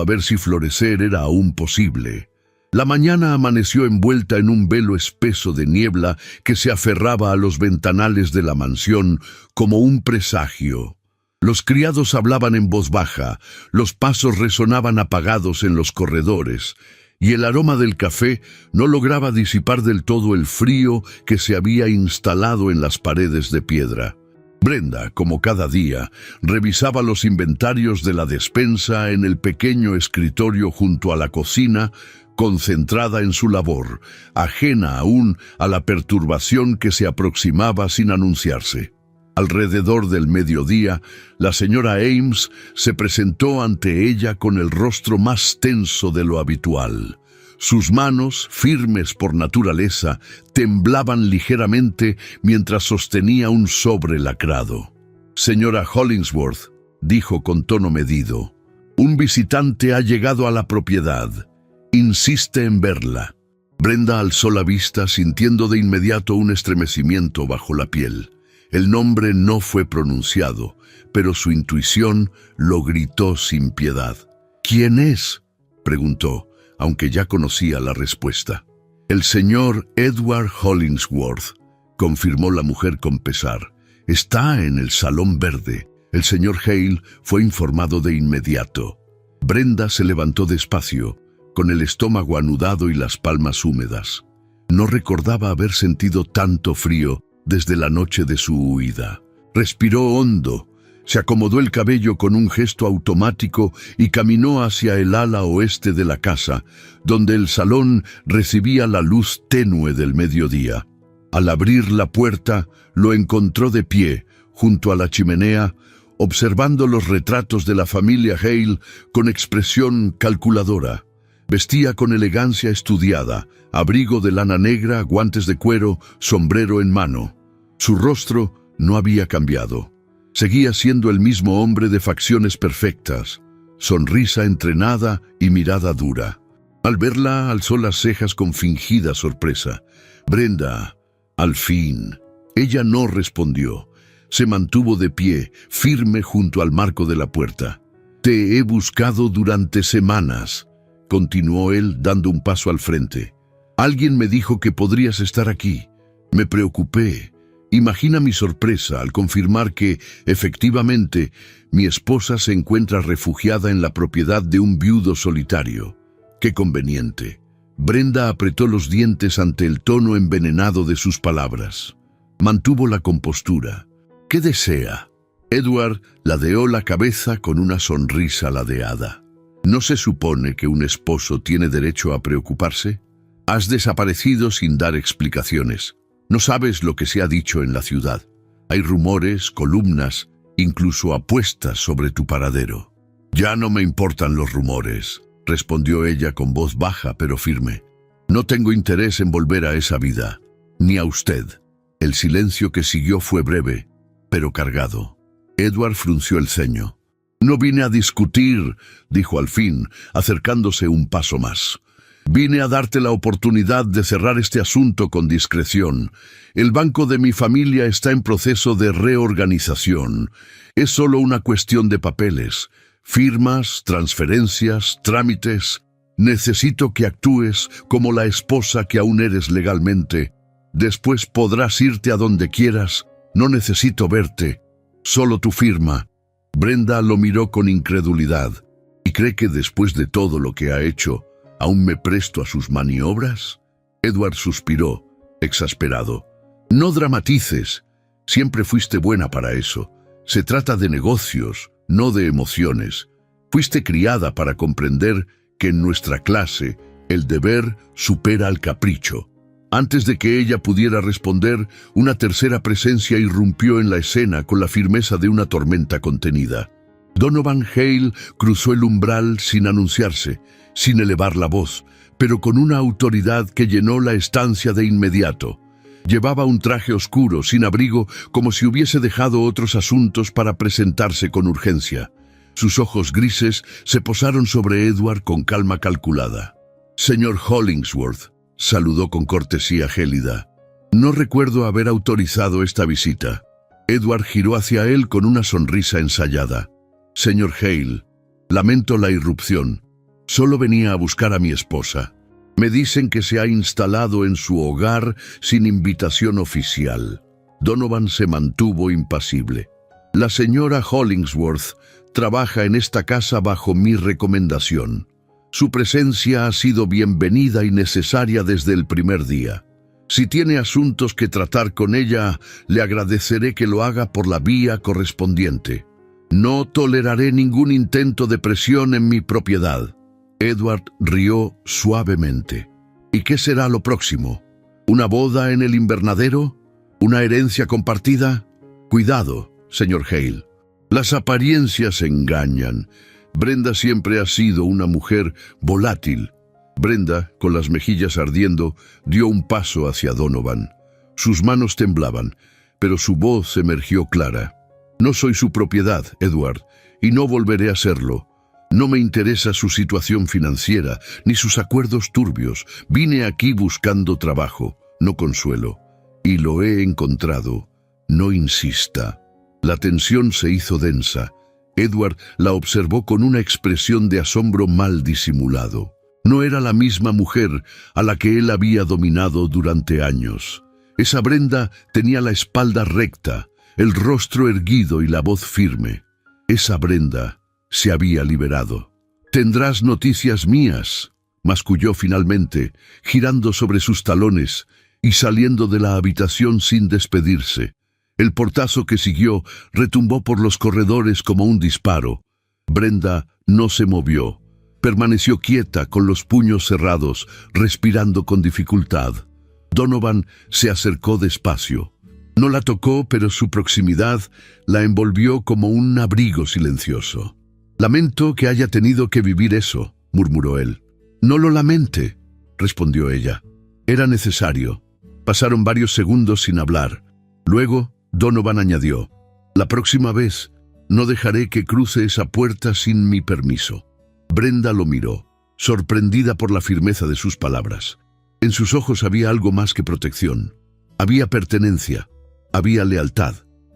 a ver si florecer era aún posible. La mañana amaneció envuelta en un velo espeso de niebla que se aferraba a los ventanales de la mansión como un presagio. Los criados hablaban en voz baja, los pasos resonaban apagados en los corredores, y el aroma del café no lograba disipar del todo el frío que se había instalado en las paredes de piedra. Brenda, como cada día, revisaba los inventarios de la despensa en el pequeño escritorio junto a la cocina, concentrada en su labor, ajena aún a la perturbación que se aproximaba sin anunciarse. Alrededor del mediodía, la señora Ames se presentó ante ella con el rostro más tenso de lo habitual. Sus manos, firmes por naturaleza, temblaban ligeramente mientras sostenía un sobre lacrado. «Señora Hollingsworth», dijo con tono medido, «un visitante ha llegado a la propiedad. Insiste en verla». Brenda alzó la vista sintiendo de inmediato un estremecimiento bajo la piel. El nombre no fue pronunciado, pero su intuición lo gritó sin piedad. «¿Quién es?», preguntó, aunque ya conocía la respuesta. «El señor Edward Hollingsworth», confirmó la mujer con pesar. «Está en el salón verde». El señor Hale fue informado de inmediato. Brenda se levantó despacio, con el estómago anudado y las palmas húmedas. No recordaba haber sentido tanto frío desde la noche de su huida. Respiró hondo, se acomodó el cabello con un gesto automático y caminó hacia el ala oeste de la casa, donde el salón recibía la luz tenue del mediodía. Al abrir la puerta, lo encontró de pie, junto a la chimenea, observando los retratos de la familia Hale con expresión calculadora. Vestía con elegancia estudiada, abrigo de lana negra, guantes de cuero, sombrero en mano. Su rostro no había cambiado. Seguía siendo el mismo hombre de facciones perfectas, sonrisa entrenada y mirada dura. Al verla, alzó las cejas con fingida sorpresa. «Brenda, al fin». Ella no respondió. Se mantuvo de pie, firme junto al marco de la puerta. «Te he buscado durante semanas», continuó él dando un paso al frente. «Alguien me dijo que podrías estar aquí. Me preocupé. Imagina mi sorpresa al confirmar que, efectivamente, mi esposa se encuentra refugiada en la propiedad de un viudo solitario. ¡Qué conveniente!». Brenda apretó los dientes ante el tono envenenado de sus palabras. Mantuvo la compostura. «¿Qué desea?». Edward ladeó la cabeza con una sonrisa ladeada. «¿No se supone que un esposo tiene derecho a preocuparse? Has desaparecido sin dar explicaciones. No sabes lo que se ha dicho en la ciudad. Hay rumores, columnas, incluso apuestas sobre tu paradero». «Ya no me importan los rumores», respondió ella con voz baja pero firme. «No tengo interés en volver a esa vida, ni a usted». El silencio que siguió fue breve, pero cargado. Edward frunció el ceño. «No vine a discutir», dijo al fin, acercándose un paso más. «Vine a darte la oportunidad de cerrar este asunto con discreción. El banco de mi familia está en proceso de reorganización. Es solo una cuestión de papeles. Firmas, transferencias, trámites. Necesito que actúes como la esposa que aún eres legalmente. Después podrás irte a donde quieras. No necesito verte. Solo tu firma». Brenda lo miró con incredulidad. «¿Y cree que después de todo lo que ha hecho, aún me presto a sus maniobras?». Edward suspiró, exasperado. «No dramatices. Siempre fuiste buena para eso. Se trata de negocios, no de emociones. Fuiste criada para comprender que en nuestra clase el deber supera al capricho». Antes de que ella pudiera responder, una tercera presencia irrumpió en la escena con la firmeza de una tormenta contenida. Donovan Hale cruzó el umbral sin anunciarse, sin elevar la voz, pero con una autoridad que llenó la estancia de inmediato. Llevaba un traje oscuro, sin abrigo, como si hubiese dejado otros asuntos para presentarse con urgencia. Sus ojos grises se posaron sobre Edward con calma calculada. «Señor Hollingsworth», saludó con cortesía gélida. «No recuerdo haber autorizado esta visita». Edward giró hacia él con una sonrisa ensayada. «Señor Hale, lamento la irrupción. Solo venía a buscar a mi esposa. Me dicen que se ha instalado en su hogar sin invitación oficial». Donovan se mantuvo impasible. «La señora Hollingsworth trabaja en esta casa bajo mi recomendación. Su presencia ha sido bienvenida y necesaria desde el primer día. Si tiene asuntos que tratar con ella, le agradeceré que lo haga por la vía correspondiente. No toleraré ningún intento de presión en mi propiedad». Edward rió suavemente. «¿Y qué será lo próximo? ¿Una boda en el invernadero? ¿Una herencia compartida? Cuidado, señor Hale. Las apariencias engañan. Brenda siempre ha sido una mujer volátil». Brenda, con las mejillas ardiendo, dio un paso hacia Donovan. Sus manos temblaban, pero su voz emergió clara. «No soy su propiedad, Edward, y no volveré a serlo. No me interesa su situación financiera, ni sus acuerdos turbios. Vine aquí buscando trabajo, no consuelo. Y lo he encontrado. No insista». La tensión se hizo densa. Edward la observó con una expresión de asombro mal disimulado. No era la misma mujer a la que él había dominado durante años. Esa Brenda tenía la espalda recta, el rostro erguido y la voz firme. Esa Brenda se había liberado. «Tendrás noticias mías», masculló finalmente, girando sobre sus talones y saliendo de la habitación sin despedirse. El portazo que siguió retumbó por los corredores como un disparo. Brenda no se movió. Permaneció quieta con los puños cerrados, respirando con dificultad. Donovan se acercó despacio. No la tocó, pero su proximidad la envolvió como un abrigo silencioso. «Lamento que haya tenido que vivir eso», murmuró él. «No lo lamente», respondió ella. «Era necesario». Pasaron varios segundos sin hablar. Luego, Donovan añadió: «La próxima vez, no dejaré que cruce esa puerta sin mi permiso». Brenda lo miró, sorprendida por la firmeza de sus palabras. En sus ojos había algo más que protección. Había pertenencia, había lealtad.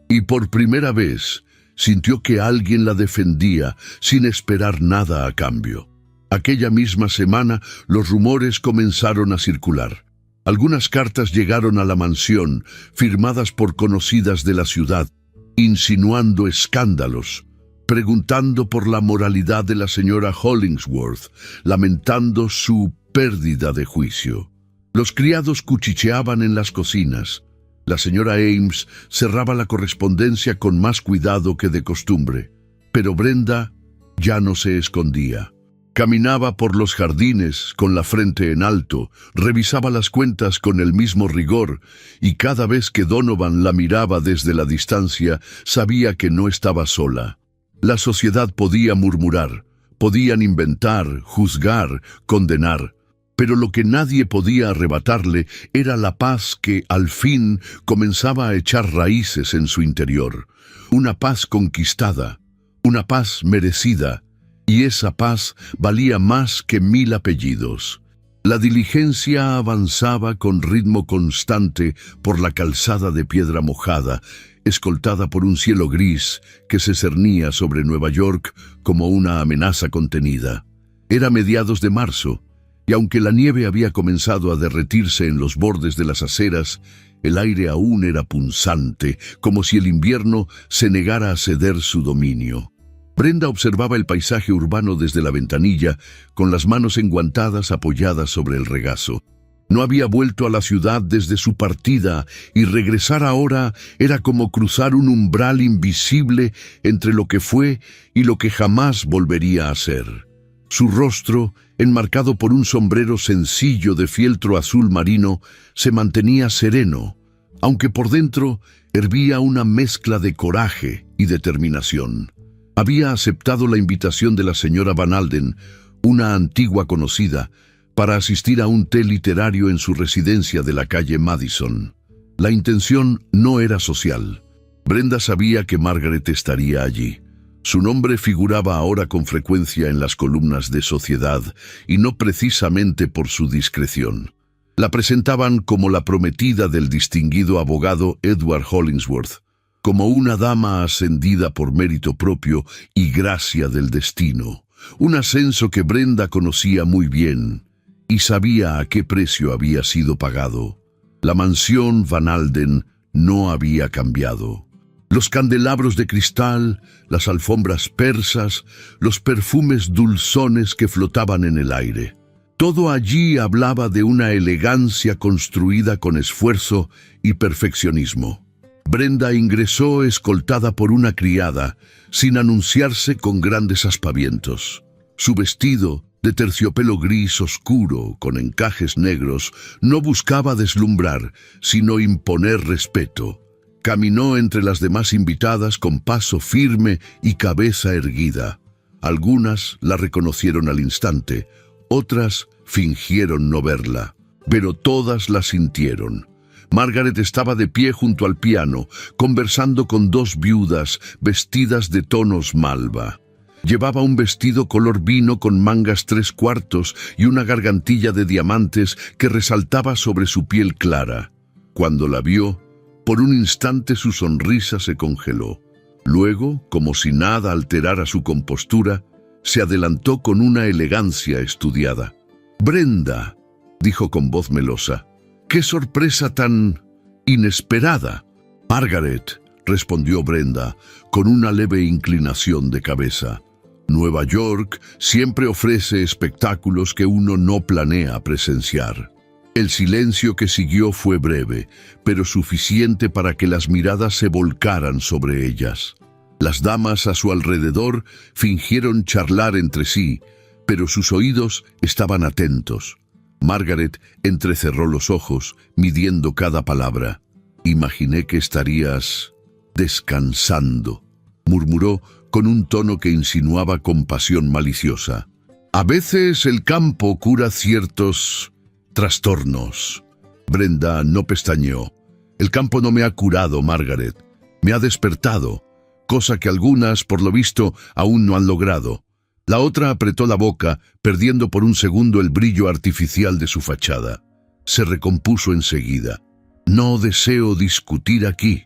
Y por primera vez sintió que alguien la defendía sin esperar nada a cambio. Aquella misma semana, los rumores comenzaron a circular. Algunas cartas llegaron a la mansión, firmadas por conocidas de la ciudad, insinuando escándalos, preguntando por la moralidad de la señora Hollingsworth, lamentando su pérdida de juicio. Los criados cuchicheaban en las cocinas. La señora Ames cerraba la correspondencia con más cuidado que de costumbre, pero Brenda ya no se escondía. Caminaba por los jardines con la frente en alto, revisaba las cuentas con el mismo rigor, y cada vez que Donovan la miraba desde la distancia, sabía que no estaba sola. La sociedad podía murmurar, podían inventar, juzgar, condenar, pero lo que nadie podía arrebatarle era la paz que, al fin, comenzaba a echar raíces en su interior. Una paz conquistada, una paz merecida, y esa paz valía más que 1000 apellidos. La diligencia avanzaba con ritmo constante por la calzada de piedra mojada, escoltada por un cielo gris que se cernía sobre Nueva York como una amenaza contenida. Era mediados de marzo, y aunque la nieve había comenzado a derretirse en los bordes de las aceras, el aire aún era punzante, como si el invierno se negara a ceder su dominio. Brenda observaba el paisaje urbano desde la ventanilla, con las manos enguantadas apoyadas sobre el regazo. No había vuelto a la ciudad desde su partida, y regresar ahora era como cruzar un umbral invisible entre lo que fue y lo que jamás volvería a ser. Su rostro, enmarcado por un sombrero sencillo de fieltro azul marino, se mantenía sereno, aunque por dentro hervía una mezcla de coraje y determinación. Había aceptado la invitación de la señora Van Alden, una antigua conocida, para asistir a un té literario en su residencia de la calle Madison. La intención no era social. Brenda sabía que Margaret estaría allí. Su nombre figuraba ahora con frecuencia en las columnas de Sociedad, y no precisamente por su discreción. La presentaban como la prometida del distinguido abogado Edward Hollingsworth, como una dama ascendida por mérito propio y gracia del destino, un ascenso que Brenda conocía muy bien y sabía a qué precio había sido pagado. La mansión Van Alden no había cambiado. Los candelabros de cristal, las alfombras persas, los perfumes dulzones que flotaban en el aire. Todo allí hablaba de una elegancia construida con esfuerzo y perfeccionismo. Brenda ingresó escoltada por una criada, sin anunciarse con grandes aspavientos. Su vestido, de terciopelo gris oscuro con encajes negros, no buscaba deslumbrar, sino imponer respeto. Caminó entre las demás invitadas con paso firme y cabeza erguida. Algunas la reconocieron al instante, otras fingieron no verla, pero todas la sintieron. Margaret estaba de pie junto al piano, conversando con dos viudas vestidas de tonos malva. Llevaba un vestido color vino con mangas 3/4 y una gargantilla de diamantes que resaltaba sobre su piel clara. Cuando la vio, por un instante su sonrisa se congeló. Luego, como si nada alterara su compostura, se adelantó con una elegancia estudiada. «Brenda», dijo con voz melosa, «qué sorpresa tan inesperada». «Margaret», respondió Brenda, con una leve inclinación de cabeza. «Nueva York siempre ofrece espectáculos que uno no planea presenciar». El silencio que siguió fue breve, pero suficiente para que las miradas se volcaran sobre ellas. Las damas a su alrededor fingieron charlar entre sí, pero sus oídos estaban atentos. Margaret entrecerró los ojos, midiendo cada palabra. Imaginé que estarías descansando, murmuró con un tono que insinuaba compasión maliciosa. A veces el campo cura ciertos trastornos. Brenda no pestañeó. El campo no me ha curado, Margaret. Me ha despertado, cosa que algunas, por lo visto, aún no han logrado. La otra apretó la boca, perdiendo por un segundo el brillo artificial de su fachada. Se recompuso enseguida. «No deseo discutir aquí»,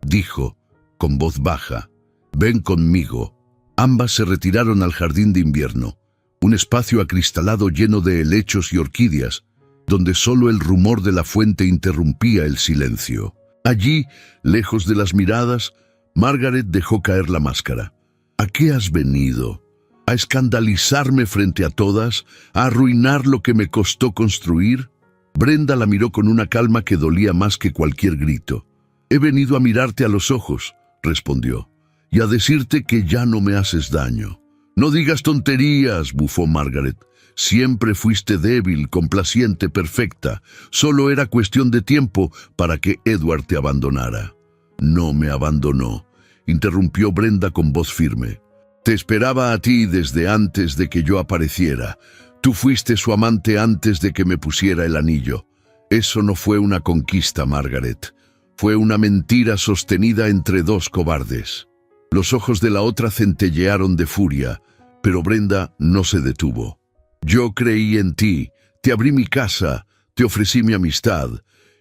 dijo, con voz baja. «Ven conmigo». Ambas se retiraron al jardín de invierno, un espacio acristalado lleno de helechos y orquídeas, donde solo el rumor de la fuente interrumpía el silencio. Allí, lejos de las miradas, Margaret dejó caer la máscara. «¿A qué has venido? ¿A escandalizarme frente a todas? ¿A arruinar lo que me costó construir?» Brenda la miró con una calma que dolía más que cualquier grito. «He venido a mirarte a los ojos», respondió, «y a decirte que ya no me haces daño». «No digas tonterías», bufó Margaret. «Siempre fuiste débil, complaciente, perfecta. Solo era cuestión de tiempo para que Edward te abandonara». «No me abandonó», interrumpió Brenda con voz firme. «Te esperaba a ti desde antes de que yo apareciera. Tú fuiste su amante antes de que me pusiera el anillo. Eso no fue una conquista, Margaret. Fue una mentira sostenida entre dos cobardes». Los ojos de la otra centellearon de furia, pero Brenda no se detuvo. «Yo creí en ti, te abrí mi casa, te ofrecí mi amistad,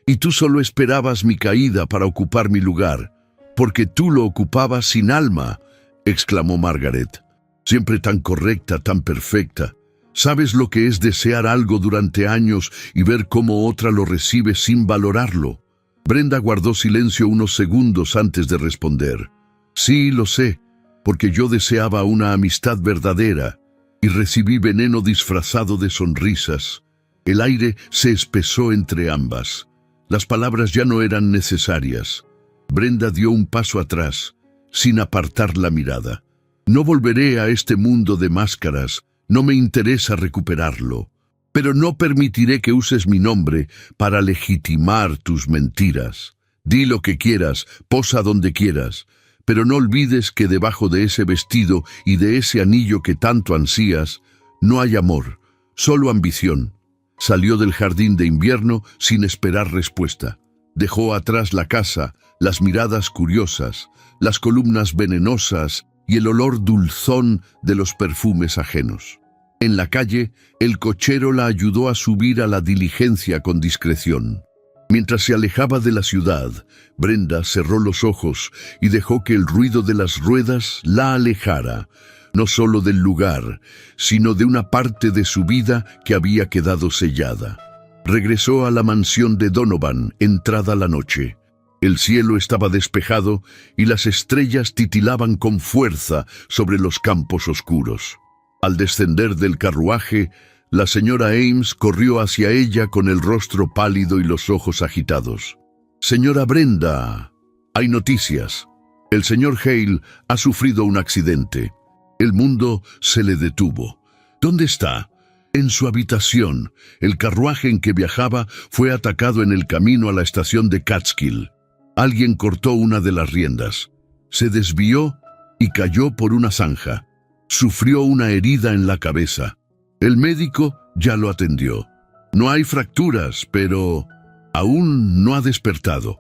y tú solo esperabas mi caída para ocupar mi lugar, porque tú lo ocupabas sin alma», exclamó Margaret. «Siempre tan correcta, tan perfecta. ¿Sabes lo que es desear algo durante años y ver cómo otra lo recibe sin valorarlo?» Brenda guardó silencio unos segundos antes de responder. «Sí, lo sé, porque yo deseaba una amistad verdadera y recibí veneno disfrazado de sonrisas». El aire se espesó entre ambas. Las palabras ya no eran necesarias. Brenda dio un paso atrás, sin apartar la mirada. «No volveré a este mundo de máscaras. No me interesa recuperarlo, pero no permitiré que uses mi nombre para legitimar tus mentiras. Di lo que quieras, posa donde quieras, pero no olvides que debajo de ese vestido y de ese anillo que tanto ansías, no hay amor, solo ambición». Salió del jardín de invierno sin esperar respuesta. Dejó atrás la casa, las miradas curiosas, las columnas venenosas y el olor dulzón de los perfumes ajenos. En la calle, el cochero la ayudó a subir a la diligencia con discreción. Mientras se alejaba de la ciudad, Brenda cerró los ojos y dejó que el ruido de las ruedas la alejara, no solo del lugar, sino de una parte de su vida que había quedado sellada. Regresó a la mansión de Donovan, entrada la noche. El cielo estaba despejado y las estrellas titilaban con fuerza sobre los campos oscuros. Al descender del carruaje, la señora Ames corrió hacia ella con el rostro pálido y los ojos agitados. «Señora Brenda, hay noticias. El señor Hale ha sufrido un accidente. El mundo se le detuvo. ¿Dónde está?» «En su habitación. El carruaje en que viajaba fue atacado en el camino a la estación de Catskill. Alguien cortó una de las riendas. Se desvió y cayó por una zanja. Sufrió una herida en la cabeza. El médico ya lo atendió. No hay fracturas, pero aún no ha despertado».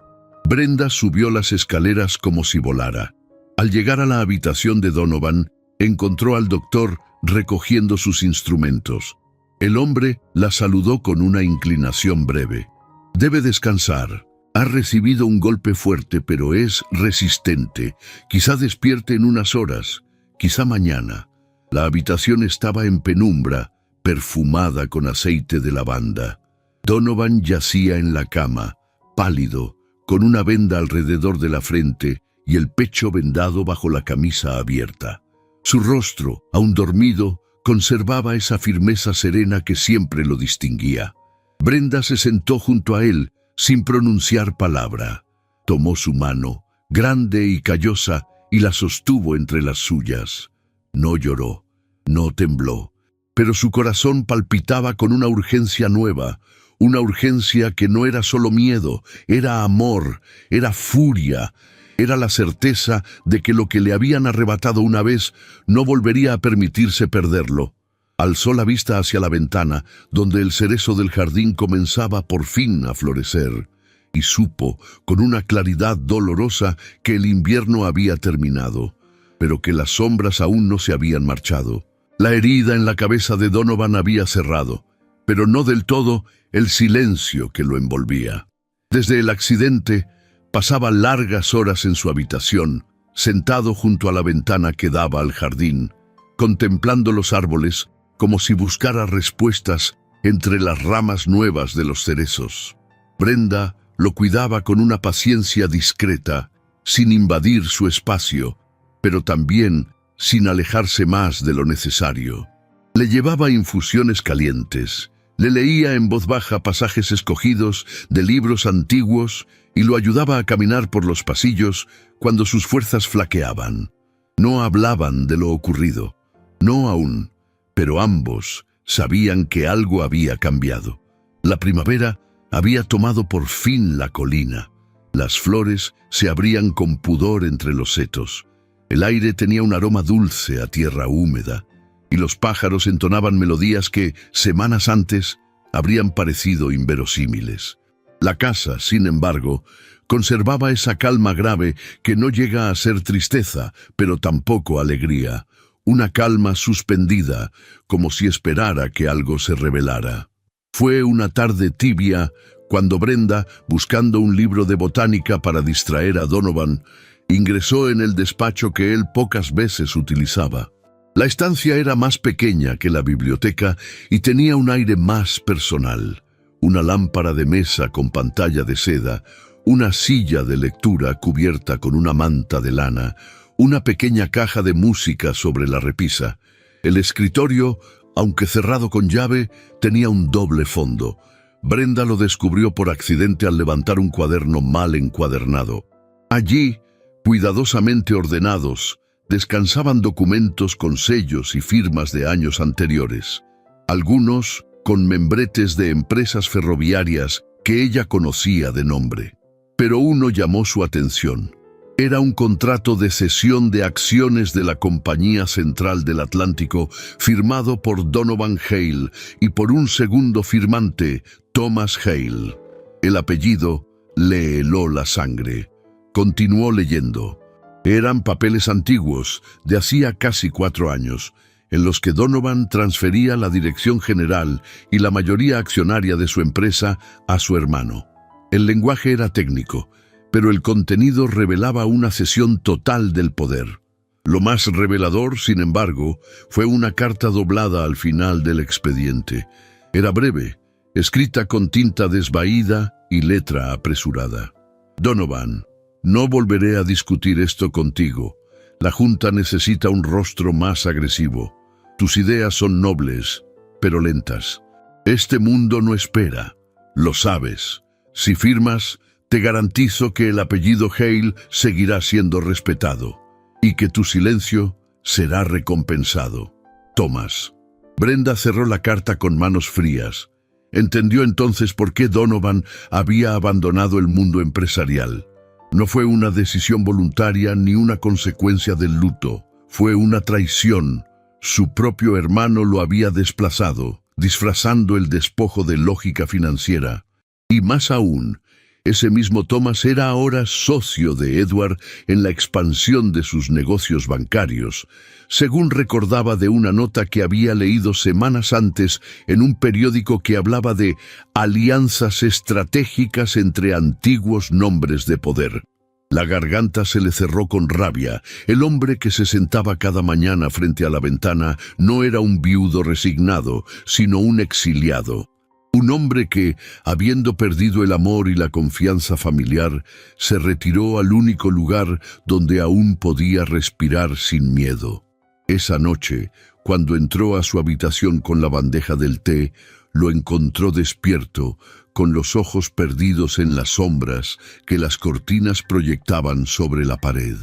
Brenda subió las escaleras como si volara. Al llegar a la habitación de Donovan, encontró al doctor recogiendo sus instrumentos. El hombre la saludó con una inclinación breve. «Debe descansar. Ha recibido un golpe fuerte, pero es resistente. Quizá despierte en unas horas, quizá mañana». La habitación estaba en penumbra, perfumada con aceite de lavanda. Donovan yacía en la cama, pálido, con una venda alrededor de la frente y el pecho vendado bajo la camisa abierta. Su rostro, aún dormido, conservaba esa firmeza serena que siempre lo distinguía. Brenda se sentó junto a él, sin pronunciar palabra. Tomó su mano, grande y callosa, y la sostuvo entre las suyas. No lloró, no tembló, pero su corazón palpitaba con una urgencia nueva, una urgencia que no era solo miedo, era amor, era furia, era la certeza de que lo que le habían arrebatado una vez no volvería a permitirse perderlo. Alzó la vista hacia la ventana, donde el cerezo del jardín comenzaba por fin a florecer, y supo, con una claridad dolorosa, que el invierno había terminado, pero que las sombras aún no se habían marchado. La herida en la cabeza de Donovan había cerrado, pero no del todo el silencio que lo envolvía. Desde el accidente, pasaba largas horas en su habitación, sentado junto a la ventana que daba al jardín, contemplando los árboles como si buscara respuestas entre las ramas nuevas de los cerezos. Brenda lo cuidaba con una paciencia discreta, sin invadir su espacio, pero también sin alejarse más de lo necesario. Le llevaba infusiones calientes, le leía en voz baja pasajes escogidos de libros antiguos y lo ayudaba a caminar por los pasillos cuando sus fuerzas flaqueaban. No hablaban de lo ocurrido, no aún, pero ambos sabían que algo había cambiado. La primavera había tomado por fin la colina. Las flores se abrían con pudor entre los setos. El aire tenía un aroma dulce a tierra húmeda, y los pájaros entonaban melodías que, semanas antes, habrían parecido inverosímiles. La casa, sin embargo, conservaba esa calma grave que no llega a ser tristeza, pero tampoco alegría. Una calma suspendida, como si esperara que algo se revelara. Fue una tarde tibia cuando Brenda, buscando un libro de botánica para distraer a Donovan, ingresó en el despacho que él pocas veces utilizaba. La estancia era más pequeña que la biblioteca y tenía un aire más personal. Una lámpara de mesa con pantalla de seda, una silla de lectura cubierta con una manta de lana, una pequeña caja de música sobre la repisa. El escritorio, aunque cerrado con llave, tenía un doble fondo. Brenda lo descubrió por accidente al levantar un cuaderno mal encuadernado. Allí, cuidadosamente ordenados, descansaban documentos con sellos y firmas de años anteriores. Algunos con membretes de empresas ferroviarias que ella conocía de nombre. Pero uno llamó su atención. Era un contrato de cesión de acciones de la Compañía Central del Atlántico firmado por Donovan Hale y por un segundo firmante, Thomas Hale. El apellido le heló la sangre. Continuó leyendo. Eran papeles antiguos, de hacía casi 4 años, en los que Donovan transfería la dirección general y la mayoría accionaria de su empresa a su hermano. El lenguaje era técnico, pero el contenido revelaba una cesión total del poder. Lo más revelador, sin embargo, fue una carta doblada al final del expediente. Era breve, escrita con tinta desvaída y letra apresurada. Donovan, no volveré a discutir esto contigo. La Junta necesita un rostro más agresivo. Tus ideas son nobles, pero lentas. Este mundo no espera. Lo sabes. Si firmas, te garantizo que el apellido Hale seguirá siendo respetado y que tu silencio será recompensado. Thomas. Brenda cerró la carta con manos frías. Entendió entonces por qué Donovan había abandonado el mundo empresarial. No fue una decisión voluntaria ni una consecuencia del luto. Fue una traición. Su propio hermano lo había desplazado, disfrazando el despojo de lógica financiera. Y más aún, ese mismo Thomas era ahora socio de Edward en la expansión de sus negocios bancarios, según recordaba de una nota que había leído semanas antes en un periódico que hablaba de alianzas estratégicas entre antiguos nombres de poder. La garganta se le cerró con rabia. El hombre que se sentaba cada mañana frente a la ventana no era un viudo resignado, sino un exiliado. Un hombre que, habiendo perdido el amor y la confianza familiar, se retiró al único lugar donde aún podía respirar sin miedo. Esa noche, cuando entró a su habitación con la bandeja del té, lo encontró despierto, con los ojos perdidos en las sombras que las cortinas proyectaban sobre la pared.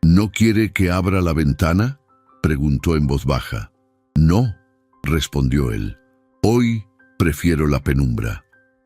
¿No quiere que abra la ventana?, preguntó en voz baja. No, respondió él. Hoy prefiero la penumbra.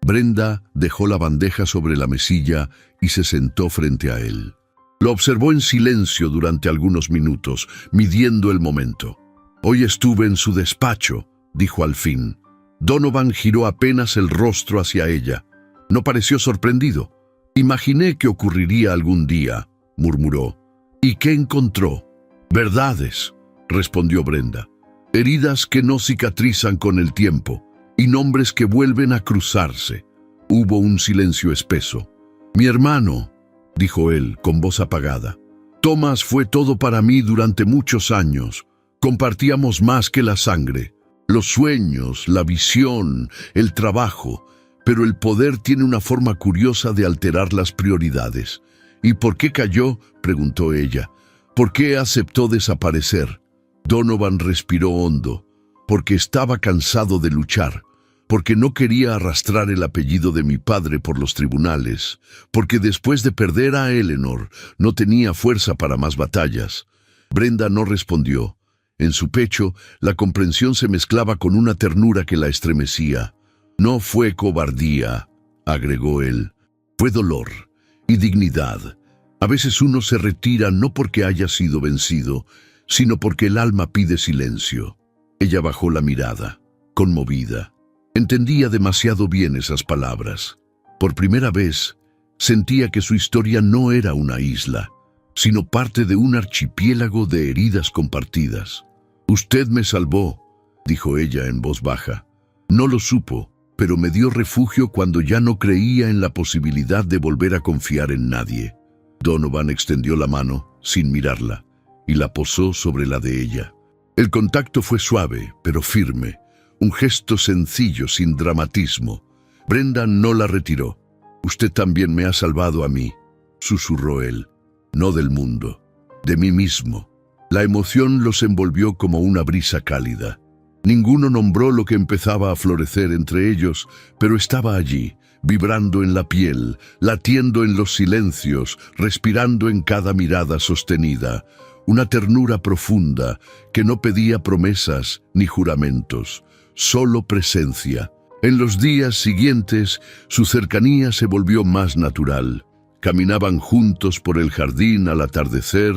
Brenda dejó la bandeja sobre la mesilla y se sentó frente a él. Lo observó en silencio durante algunos minutos, midiendo el momento. «Hoy estuve en su despacho», dijo al fin. Donovan giró apenas el rostro hacia ella. No pareció sorprendido. «Imaginé que ocurriría algún día», murmuró. «¿Y qué encontró?» «Verdades», respondió Brenda. «Heridas que no cicatrizan con el tiempo y nombres que vuelven a cruzarse». Hubo un silencio espeso. «Mi hermano», dijo él con voz apagada. «Thomas fue todo para mí durante muchos años. Compartíamos más que la sangre. Los sueños, la visión, el trabajo, pero el poder tiene una forma curiosa de alterar las prioridades». «¿Y por qué cayó?», preguntó ella. «¿Por qué aceptó desaparecer?» Donovan respiró hondo. «Porque estaba cansado de luchar, porque no quería arrastrar el apellido de mi padre por los tribunales, porque después de perder a Eleanor no tenía fuerza para más batallas». Brenda no respondió. En su pecho, la comprensión se mezclaba con una ternura que la estremecía. «No fue cobardía», agregó él. «Fue dolor y dignidad. A veces uno se retira no porque haya sido vencido, sino porque el alma pide silencio». Ella bajó la mirada, conmovida. Entendía demasiado bien esas palabras. Por primera vez, sentía que su historia no era una isla, sino parte de un archipiélago de heridas compartidas. «Usted me salvó», dijo ella en voz baja. «No lo supo, pero me dio refugio cuando ya no creía en la posibilidad de volver a confiar en nadie». Donovan extendió la mano, sin mirarla, y la posó sobre la de ella. El contacto fue suave, pero firme, un gesto sencillo, sin dramatismo. Brenda no la retiró. «Usted también me ha salvado a mí», susurró él. «No del mundo, de mí mismo». La emoción los envolvió como una brisa cálida. Ninguno nombró lo que empezaba a florecer entre ellos, pero estaba allí, vibrando en la piel, latiendo en los silencios, respirando en cada mirada sostenida. Una ternura profunda que no pedía promesas ni juramentos, solo presencia. En los días siguientes, su cercanía se volvió más natural. Caminaban juntos por el jardín al atardecer,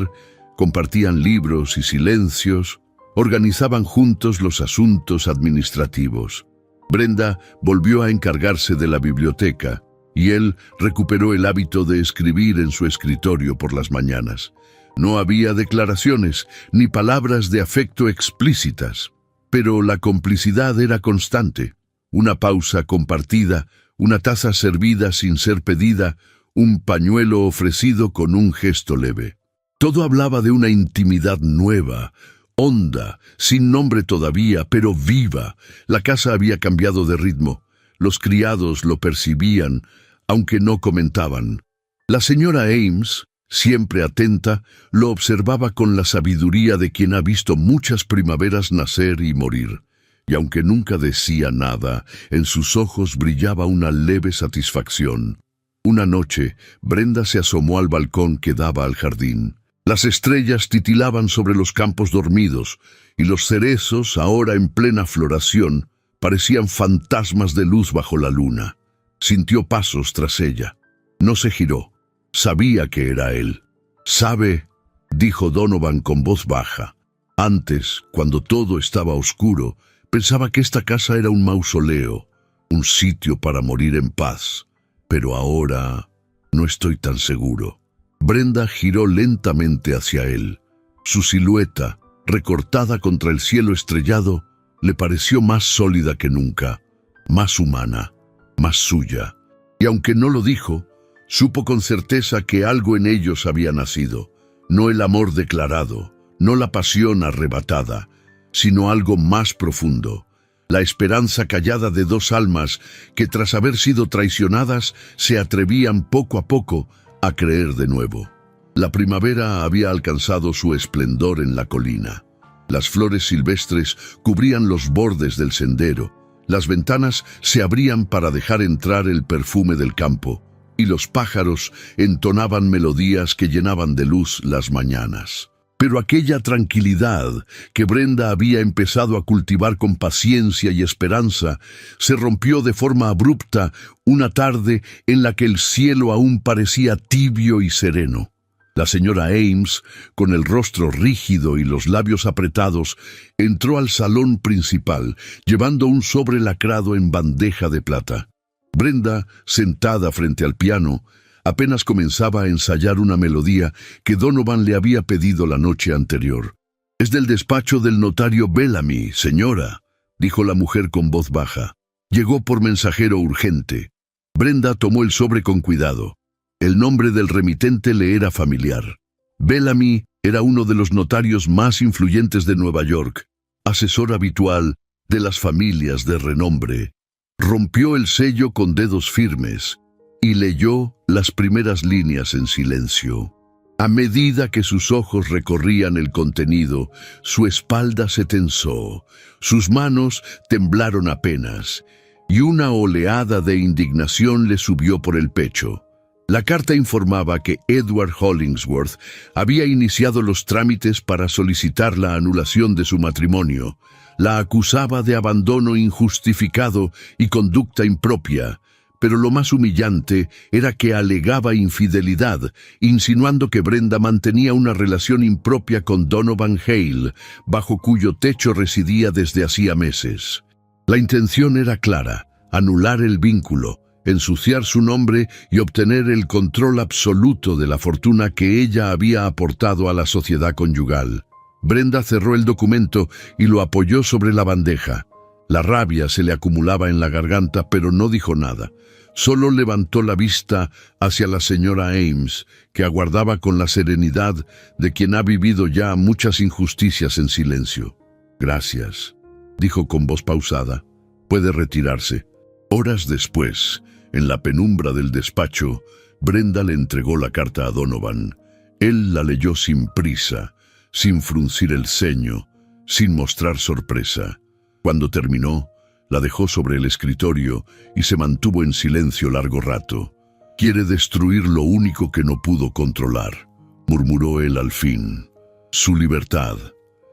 compartían libros y silencios, organizaban juntos los asuntos administrativos. Brenda volvió a encargarse de la biblioteca y él recuperó el hábito de escribir en su escritorio por las mañanas. No había declaraciones ni palabras de afecto explícitas, pero la complicidad era constante. Una pausa compartida, una taza servida sin ser pedida, un pañuelo ofrecido con un gesto leve. Todo hablaba de una intimidad nueva, honda, sin nombre todavía, pero viva. La casa había cambiado de ritmo. Los criados lo percibían, aunque no comentaban. La señora Ames, siempre atenta, lo observaba con la sabiduría de quien ha visto muchas primaveras nacer y morir. Y aunque nunca decía nada, en sus ojos brillaba una leve satisfacción. Una noche, Brenda se asomó al balcón que daba al jardín. Las estrellas titilaban sobre los campos dormidos, y los cerezos, ahora en plena floración, parecían fantasmas de luz bajo la luna. Sintió pasos tras ella. No se giró. Sabía que era él. «¿Sabe?», dijo Donovan con voz baja. Antes, cuando todo estaba oscuro, pensaba que esta casa era un mausoleo, un sitio para morir en paz. Pero ahora no estoy tan seguro». Brenda giró lentamente hacia él. Su silueta, recortada contra el cielo estrellado, le pareció más sólida que nunca, más humana, más suya. Y aunque no lo dijo, supo con certeza que algo en ellos había nacido. No el amor declarado, no la pasión arrebatada, sino algo más profundo. La esperanza callada de dos almas que, tras haber sido traicionadas, se atrevían poco a poco a creer de nuevo. La primavera había alcanzado su esplendor en la colina. Las flores silvestres cubrían los bordes del sendero, las ventanas se abrían para dejar entrar el perfume del campo, y los pájaros entonaban melodías que llenaban de luz las mañanas. Pero aquella tranquilidad que Brenda había empezado a cultivar con paciencia y esperanza se rompió de forma abrupta una tarde en la que el cielo aún parecía tibio y sereno. La señora Ames, con el rostro rígido y los labios apretados, entró al salón principal, llevando un sobre lacrado en bandeja de plata. Brenda, sentada frente al piano, apenas comenzaba a ensayar una melodía que Donovan le había pedido la noche anterior. «Es del despacho del notario Bellamy, señora», dijo la mujer con voz baja. «Llegó por mensajero urgente». Brenda tomó el sobre con cuidado. El nombre del remitente le era familiar. Bellamy era uno de los notarios más influyentes de Nueva York, asesor habitual de las familias de renombre. Rompió el sello con dedos firmes y leyó las primeras líneas en silencio. A medida que sus ojos recorrían el contenido, su espalda se tensó, sus manos temblaron apenas, y una oleada de indignación le subió por el pecho. La carta informaba que Edward Hollingsworth había iniciado los trámites para solicitar la anulación de su matrimonio. La acusaba de abandono injustificado y conducta impropia, pero lo más humillante era que alegaba infidelidad, insinuando que Brenda mantenía una relación impropia con Donovan Hale, bajo cuyo techo residía desde hacía meses. La intención era clara: anular el vínculo, ensuciar su nombre y obtener el control absoluto de la fortuna que ella había aportado a la sociedad conyugal. Brenda cerró el documento y lo apoyó sobre la bandeja. La rabia se le acumulaba en la garganta, pero no dijo nada. Solo levantó la vista hacia la señora Ames, que aguardaba con la serenidad de quien ha vivido ya muchas injusticias en silencio. «Gracias», dijo con voz pausada. «Puede retirarse». Horas después, en la penumbra del despacho, Brenda le entregó la carta a Donovan. Él la leyó sin prisa, sin fruncir el ceño, sin mostrar sorpresa. Cuando terminó, la dejó sobre el escritorio y se mantuvo en silencio largo rato. «Quiere destruir lo único que no pudo controlar», murmuró él al fin. «Su libertad».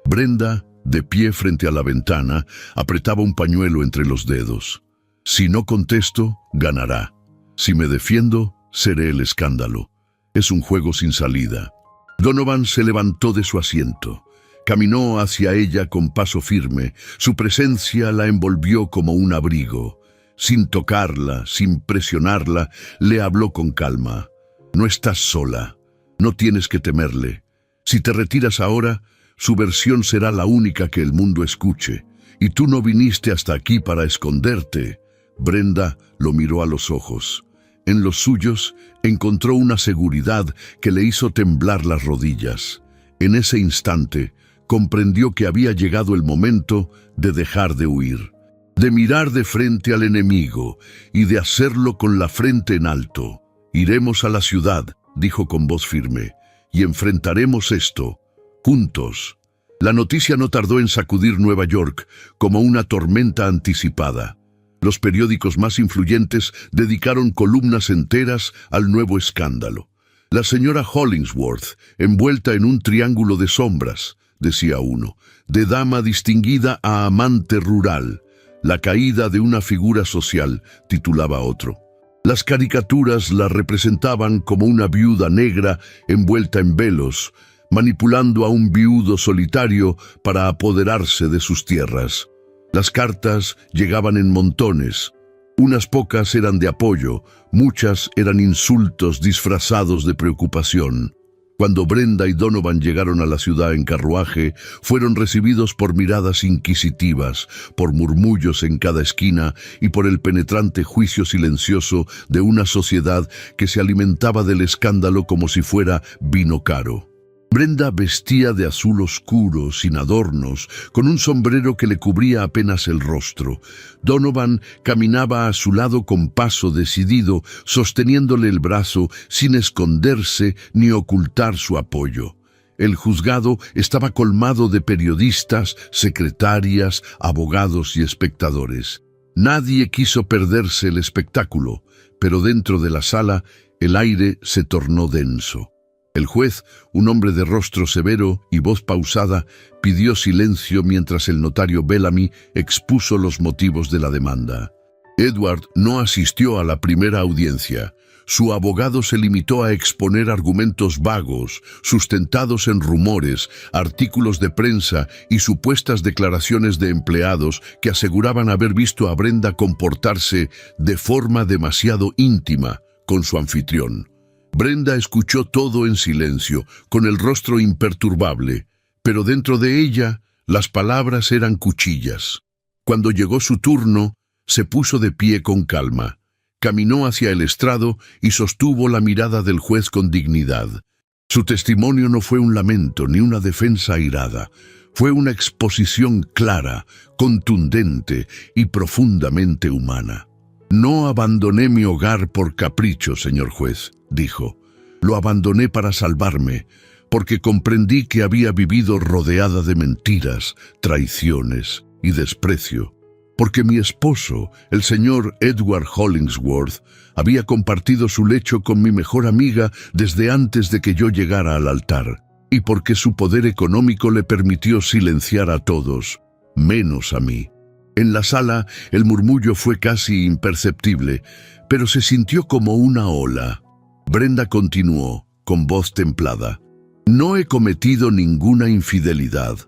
Brenda, de pie frente a la ventana, apretaba un pañuelo entre los dedos. «Si no contesto, ganará. Si me defiendo, seré el escándalo. Es un juego sin salida». Donovan se levantó de su asiento. Caminó hacia ella con paso firme. Su presencia la envolvió como un abrigo. Sin tocarla, sin presionarla, le habló con calma. «No estás sola. No tienes que temerle. Si te retiras ahora, su versión será la única que el mundo escuche. Y tú no viniste hasta aquí para esconderte». Brenda lo miró a los ojos. En los suyos encontró una seguridad que le hizo temblar las rodillas. En ese instante, comprendió que había llegado el momento de dejar de huir, de mirar de frente al enemigo y de hacerlo con la frente en alto. «Iremos a la ciudad», dijo con voz firme, «y enfrentaremos esto, juntos». La noticia no tardó en sacudir Nueva York como una tormenta anticipada. Los periódicos más influyentes dedicaron columnas enteras al nuevo escándalo. «La señora Hollingsworth, envuelta en un triángulo de sombras», decía uno, «de dama distinguida a amante rural. La caída de una figura social», titulaba otro. Las caricaturas la representaban como una viuda negra envuelta en velos, manipulando a un viudo solitario para apoderarse de sus tierras. Las cartas llegaban en montones. Unas pocas eran de apoyo, muchas eran insultos disfrazados de preocupación. Cuando Brenda y Donovan llegaron a la ciudad en carruaje, fueron recibidos por miradas inquisitivas, por murmullos en cada esquina y por el penetrante juicio silencioso de una sociedad que se alimentaba del escándalo como si fuera vino caro. Brenda vestía de azul oscuro, sin adornos, con un sombrero que le cubría apenas el rostro. Donovan caminaba a su lado con paso decidido, sosteniéndole el brazo, sin esconderse ni ocultar su apoyo. El juzgado estaba colmado de periodistas, secretarias, abogados y espectadores. Nadie quiso perderse el espectáculo, pero dentro de la sala el aire se tornó denso. El juez, un hombre de rostro severo y voz pausada, pidió silencio mientras el notario Bellamy expuso los motivos de la demanda. Edward no asistió a la primera audiencia. Su abogado se limitó a exponer argumentos vagos, sustentados en rumores, artículos de prensa y supuestas declaraciones de empleados que aseguraban haber visto a Brenda comportarse de forma demasiado íntima con su anfitrión. Brenda escuchó todo en silencio, con el rostro imperturbable, pero dentro de ella las palabras eran cuchillas. Cuando llegó su turno, se puso de pie con calma. Caminó hacia el estrado y sostuvo la mirada del juez con dignidad. Su testimonio no fue un lamento ni una defensa airada. Fue una exposición clara, contundente y profundamente humana. «No abandoné mi hogar por capricho, señor juez», dijo. «Lo abandoné para salvarme, porque comprendí que había vivido rodeada de mentiras, traiciones y desprecio. Porque mi esposo, el señor Edward Hollingsworth, había compartido su lecho con mi mejor amiga desde antes de que yo llegara al altar, y porque su poder económico le permitió silenciar a todos, menos a mí». En la sala, el murmullo fue casi imperceptible, pero se sintió como una ola. Brenda continuó, con voz templada. «No he cometido ninguna infidelidad.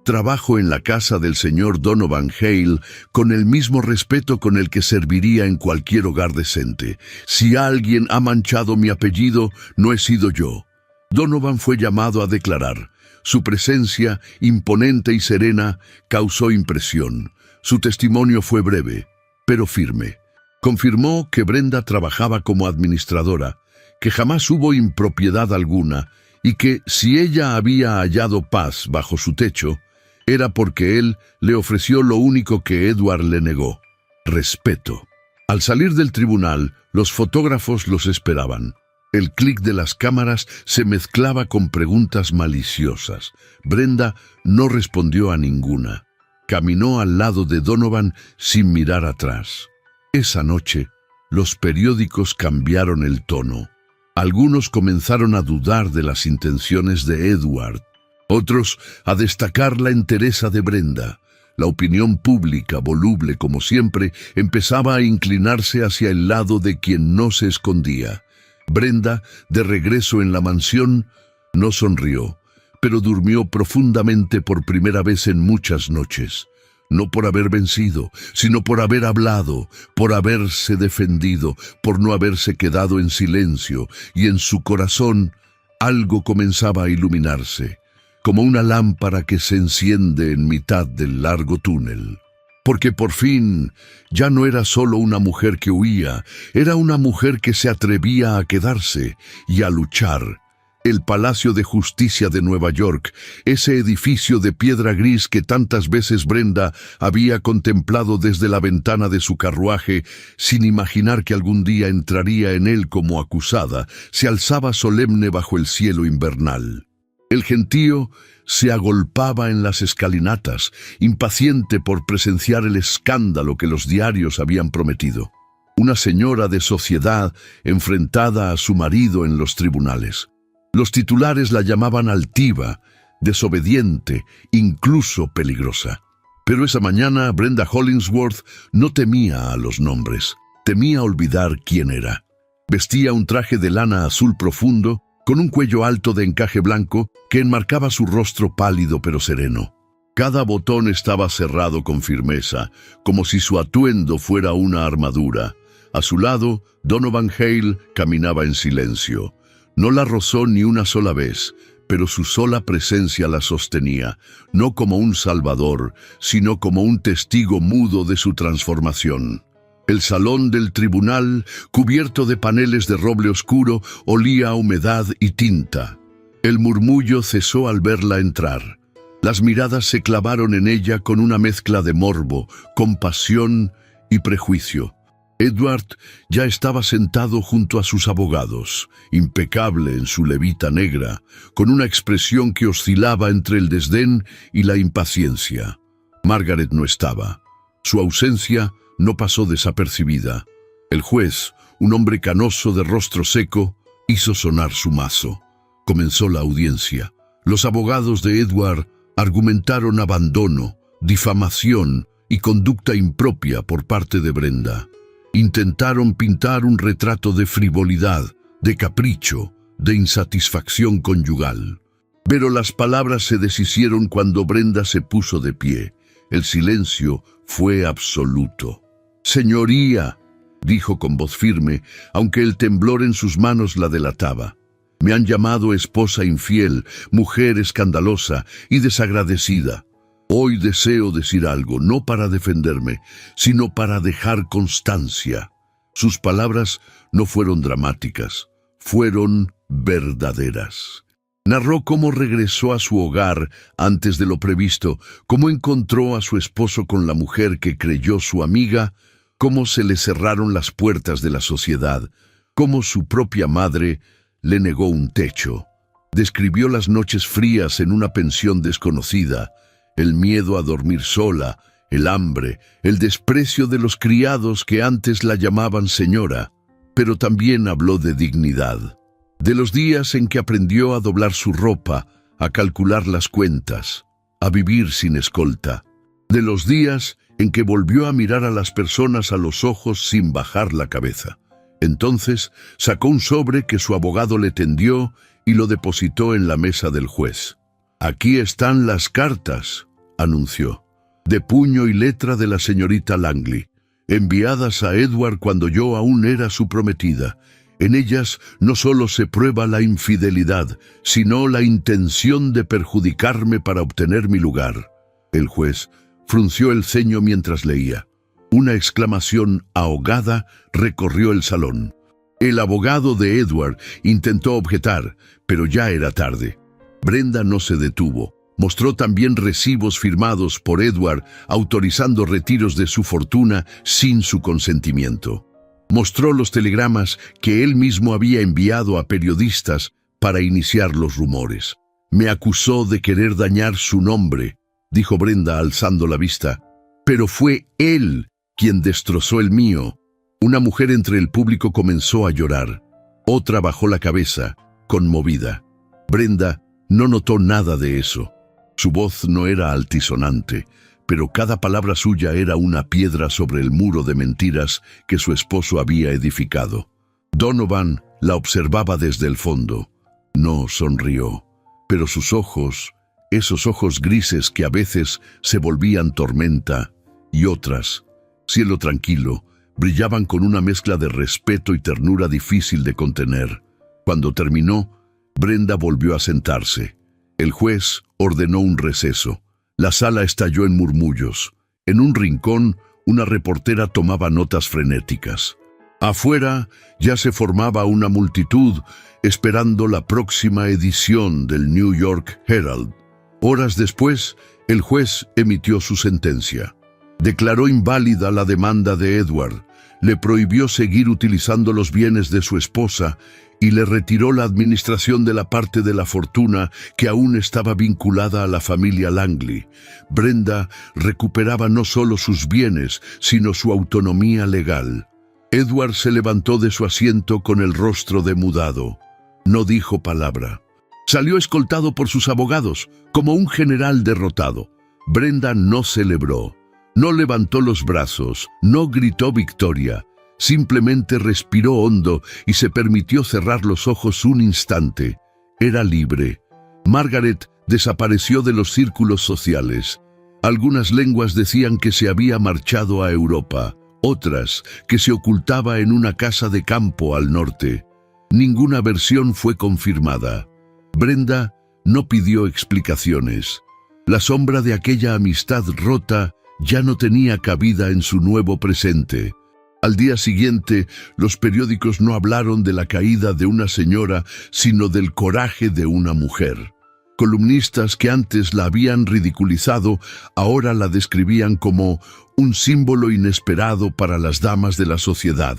Trabajo en la casa del señor Donovan Hale con el mismo respeto con el que serviría en cualquier hogar decente. Si alguien ha manchado mi apellido, no he sido yo». Donovan fue llamado a declarar. Su presencia, imponente y serena, causó impresión. Su testimonio fue breve, pero firme. Confirmó que Brenda trabajaba como administradora, que jamás hubo impropiedad alguna y que, si ella había hallado paz bajo su techo, era porque él le ofreció lo único que Edward le negó: respeto. Al salir del tribunal, los fotógrafos los esperaban. El clic de las cámaras se mezclaba con preguntas maliciosas. Brenda no respondió a ninguna. Caminó al lado de Donovan sin mirar atrás. Esa noche, los periódicos cambiaron el tono. Algunos comenzaron a dudar de las intenciones de Edward, otros a destacar la entereza de Brenda. La opinión pública, voluble como siempre, empezaba a inclinarse hacia el lado de quien no se escondía. Brenda, de regreso en la mansión, no sonrió, pero durmió profundamente por primera vez en muchas noches. No por haber vencido, sino por haber hablado, por haberse defendido, por no haberse quedado en silencio, y en su corazón algo comenzaba a iluminarse, como una lámpara que se enciende en mitad del largo túnel. Porque por fin ya no era solo una mujer que huía, era una mujer que se atrevía a quedarse y a luchar. El Palacio de Justicia de Nueva York, ese edificio de piedra gris que tantas veces Brenda había contemplado desde la ventana de su carruaje, sin imaginar que algún día entraría en él como acusada, se alzaba solemne bajo el cielo invernal. El gentío se agolpaba en las escalinatas, impaciente por presenciar el escándalo que los diarios habían prometido. Una señora de sociedad enfrentada a su marido en los tribunales. Los titulares la llamaban altiva, desobediente, incluso peligrosa. Pero esa mañana Brenda Hollingsworth no temía a los nombres, temía olvidar quién era. Vestía un traje de lana azul profundo, con un cuello alto de encaje blanco que enmarcaba su rostro pálido pero sereno. Cada botón estaba cerrado con firmeza, como si su atuendo fuera una armadura. A su lado, Donovan Hale caminaba en silencio. No la rozó ni una sola vez, pero su sola presencia la sostenía, no como un salvador, sino como un testigo mudo de su transformación. El salón del tribunal, cubierto de paneles de roble oscuro, olía a humedad y tinta. El murmullo cesó al verla entrar. Las miradas se clavaron en ella con una mezcla de morbo, compasión y prejuicio. Edward ya estaba sentado junto a sus abogados, impecable en su levita negra, con una expresión que oscilaba entre el desdén y la impaciencia. Margaret no estaba. Su ausencia no pasó desapercibida. El juez, un hombre canoso de rostro seco, hizo sonar su mazo. Comenzó la audiencia. Los abogados de Edward argumentaron abandono, difamación y conducta impropia por parte de Brenda. Intentaron pintar un retrato de frivolidad, de capricho, de insatisfacción conyugal. Pero las palabras se deshicieron cuando Brenda se puso de pie. El silencio fue absoluto. «Señoría», dijo con voz firme, aunque el temblor en sus manos la delataba. «Me han llamado esposa infiel, mujer escandalosa y desagradecida. Hoy deseo decir algo, no para defenderme, sino para dejar constancia». Sus palabras no fueron dramáticas, fueron verdaderas. Narró cómo regresó a su hogar antes de lo previsto, cómo encontró a su esposo con la mujer que creyó su amiga, cómo se le cerraron las puertas de la sociedad, cómo su propia madre le negó un techo. Describió las noches frías en una pensión desconocida, el miedo a dormir sola, el hambre, el desprecio de los criados que antes la llamaban señora, pero también habló de dignidad, de los días en que aprendió a doblar su ropa, a calcular las cuentas, a vivir sin escolta, de los días en que volvió a mirar a las personas a los ojos sin bajar la cabeza. Entonces sacó un sobre que su abogado le tendió y lo depositó en la mesa del juez. «Aquí están las cartas», anunció, «de puño y letra de la señorita Langley, enviadas a Edward cuando yo aún era su prometida. En ellas no solo se prueba la infidelidad, sino la intención de perjudicarme para obtener mi lugar». El juez frunció el ceño mientras leía. Una exclamación ahogada recorrió el salón. El abogado de Edward intentó objetar, pero ya era tarde. Brenda no se detuvo. Mostró también recibos firmados por Edward autorizando retiros de su fortuna sin su consentimiento. Mostró los telegramas que él mismo había enviado a periodistas para iniciar los rumores. «Me acusó de querer dañar su nombre», dijo Brenda alzando la vista, «pero fue él quien destrozó el mío». Una mujer entre el público comenzó a llorar. Otra bajó la cabeza, conmovida. Brenda no notó nada de eso. Su voz no era altisonante, pero cada palabra suya era una piedra sobre el muro de mentiras que su esposo había edificado. Donovan la observaba desde el fondo. No sonrió, pero sus ojos, esos ojos grises que a veces se volvían tormenta y otras, cielo tranquilo, brillaban con una mezcla de respeto y ternura difícil de contener. Cuando terminó, Brenda volvió a sentarse. El juez ordenó un receso. La sala estalló en murmullos. En un rincón, una reportera tomaba notas frenéticas. Afuera ya se formaba una multitud esperando la próxima edición del New York Herald. Horas después, el juez emitió su sentencia. Declaró inválida la demanda de Edward, le prohibió seguir utilizando los bienes de su esposa y le retiró la administración de la parte de la fortuna que aún estaba vinculada a la familia Langley. Brenda recuperaba no solo sus bienes, sino su autonomía legal. Edward se levantó de su asiento con el rostro demudado. No dijo palabra. Salió escoltado por sus abogados, como un general derrotado. Brenda no celebró. No levantó los brazos, no gritó victoria, simplemente respiró hondo y se permitió cerrar los ojos un instante. Era libre. Margaret desapareció de los círculos sociales. Algunas lenguas decían que se había marchado a Europa, otras que se ocultaba en una casa de campo al norte. Ninguna versión fue confirmada. Brenda no pidió explicaciones. La sombra de aquella amistad rota ya no tenía cabida en su nuevo presente. Al día siguiente, los periódicos no hablaron de la caída de una señora, sino del coraje de una mujer. Columnistas que antes la habían ridiculizado, ahora la describían como un símbolo inesperado para las damas de la sociedad.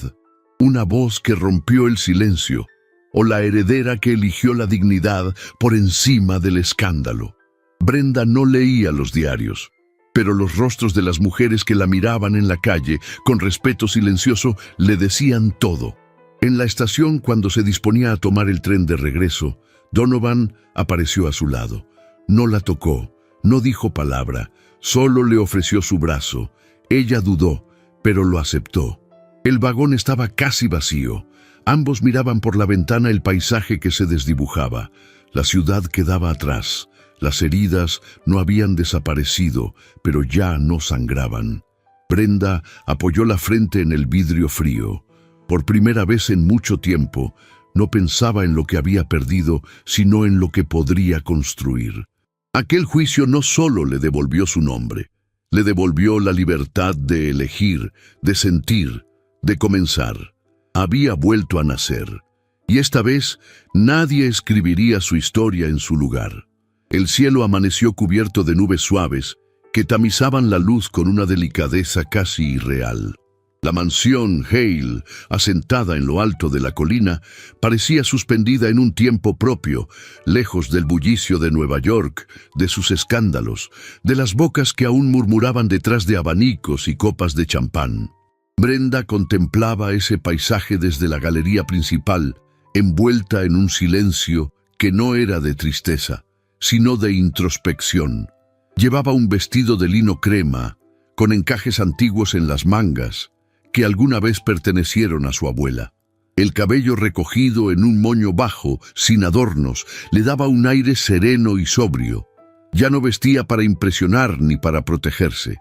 Una voz que rompió el silencio, o la heredera que eligió la dignidad por encima del escándalo. Brenda no leía los diarios, pero los rostros de las mujeres que la miraban en la calle, con respeto silencioso, le decían todo. En la estación, cuando se disponía a tomar el tren de regreso, Donovan apareció a su lado. No la tocó, no dijo palabra, solo le ofreció su brazo. Ella dudó, pero lo aceptó. El vagón estaba casi vacío. Ambos miraban por la ventana el paisaje que se desdibujaba. La ciudad quedaba atrás. Las heridas no habían desaparecido, pero ya no sangraban. Brenda apoyó la frente en el vidrio frío. Por primera vez en mucho tiempo, no pensaba en lo que había perdido, sino en lo que podría construir. Aquel juicio no solo le devolvió su nombre, le devolvió la libertad de elegir, de sentir, de comenzar. Había vuelto a nacer, y esta vez nadie escribiría su historia en su lugar. El cielo amaneció cubierto de nubes suaves que tamizaban la luz con una delicadeza casi irreal. La mansión Hale, asentada en lo alto de la colina, parecía suspendida en un tiempo propio, lejos del bullicio de Nueva York, de sus escándalos, de las bocas que aún murmuraban detrás de abanicos y copas de champán. Brenda contemplaba ese paisaje desde la galería principal, envuelta en un silencio que no era de tristeza, sino de introspección. Llevaba un vestido de lino crema, con encajes antiguos en las mangas, que alguna vez pertenecieron a su abuela. El cabello recogido en un moño bajo, sin adornos, le daba un aire sereno y sobrio. Ya no vestía para impresionar ni para protegerse.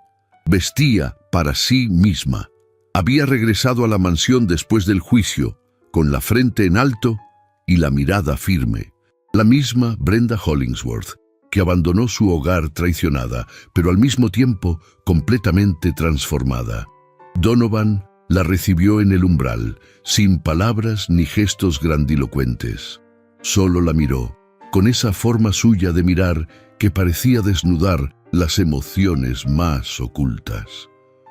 Vestía para sí misma. Había regresado a la mansión después del juicio, con la frente en alto y la mirada firme. La misma Brenda Hollingsworth, que abandonó su hogar traicionada, pero al mismo tiempo completamente transformada. Donovan la recibió en el umbral, sin palabras ni gestos grandilocuentes. Solo la miró, con esa forma suya de mirar que parecía desnudar las emociones más ocultas.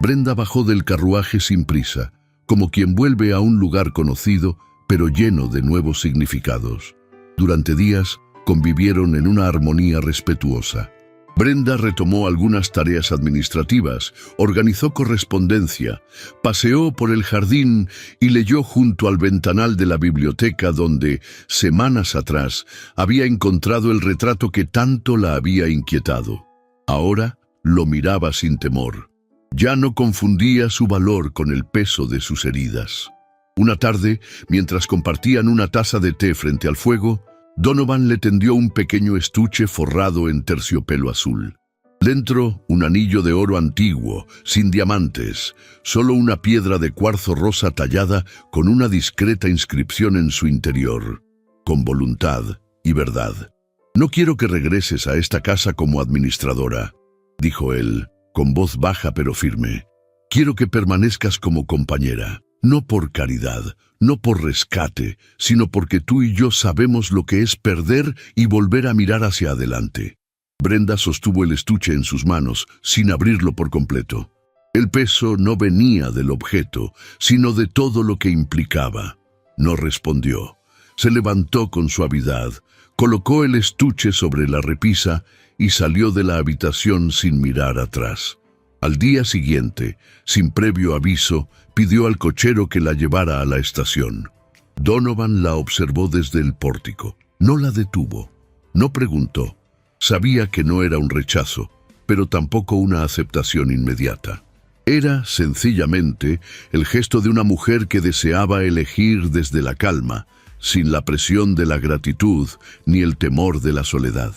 Brenda bajó del carruaje sin prisa, como quien vuelve a un lugar conocido, pero lleno de nuevos significados. Durante días convivieron en una armonía respetuosa. Brenda retomó algunas tareas administrativas, organizó correspondencia, paseó por el jardín y leyó junto al ventanal de la biblioteca donde, semanas atrás, había encontrado el retrato que tanto la había inquietado. Ahora lo miraba sin temor. Ya no confundía su valor con el peso de sus heridas. Una tarde, mientras compartían una taza de té frente al fuego, Donovan le tendió un pequeño estuche forrado en terciopelo azul. Dentro, un anillo de oro antiguo, sin diamantes, solo una piedra de cuarzo rosa tallada con una discreta inscripción en su interior. Con voluntad y verdad. «No quiero que regreses a esta casa como administradora», dijo él, con voz baja pero firme. «Quiero que permanezcas como compañera. No por caridad, no por rescate, sino porque tú y yo sabemos lo que es perder y volver a mirar hacia adelante». Brenda sostuvo el estuche en sus manos, sin abrirlo por completo. El peso no venía del objeto, sino de todo lo que implicaba. No respondió. Se levantó con suavidad, colocó el estuche sobre la repisa y salió de la habitación sin mirar atrás. Al día siguiente, sin previo aviso, pidió al cochero que la llevara a la estación. Donovan la observó desde el pórtico. No la detuvo. No preguntó. Sabía que no era un rechazo, pero tampoco una aceptación inmediata. Era, sencillamente, el gesto de una mujer que deseaba elegir desde la calma, sin la presión de la gratitud ni el temor de la soledad.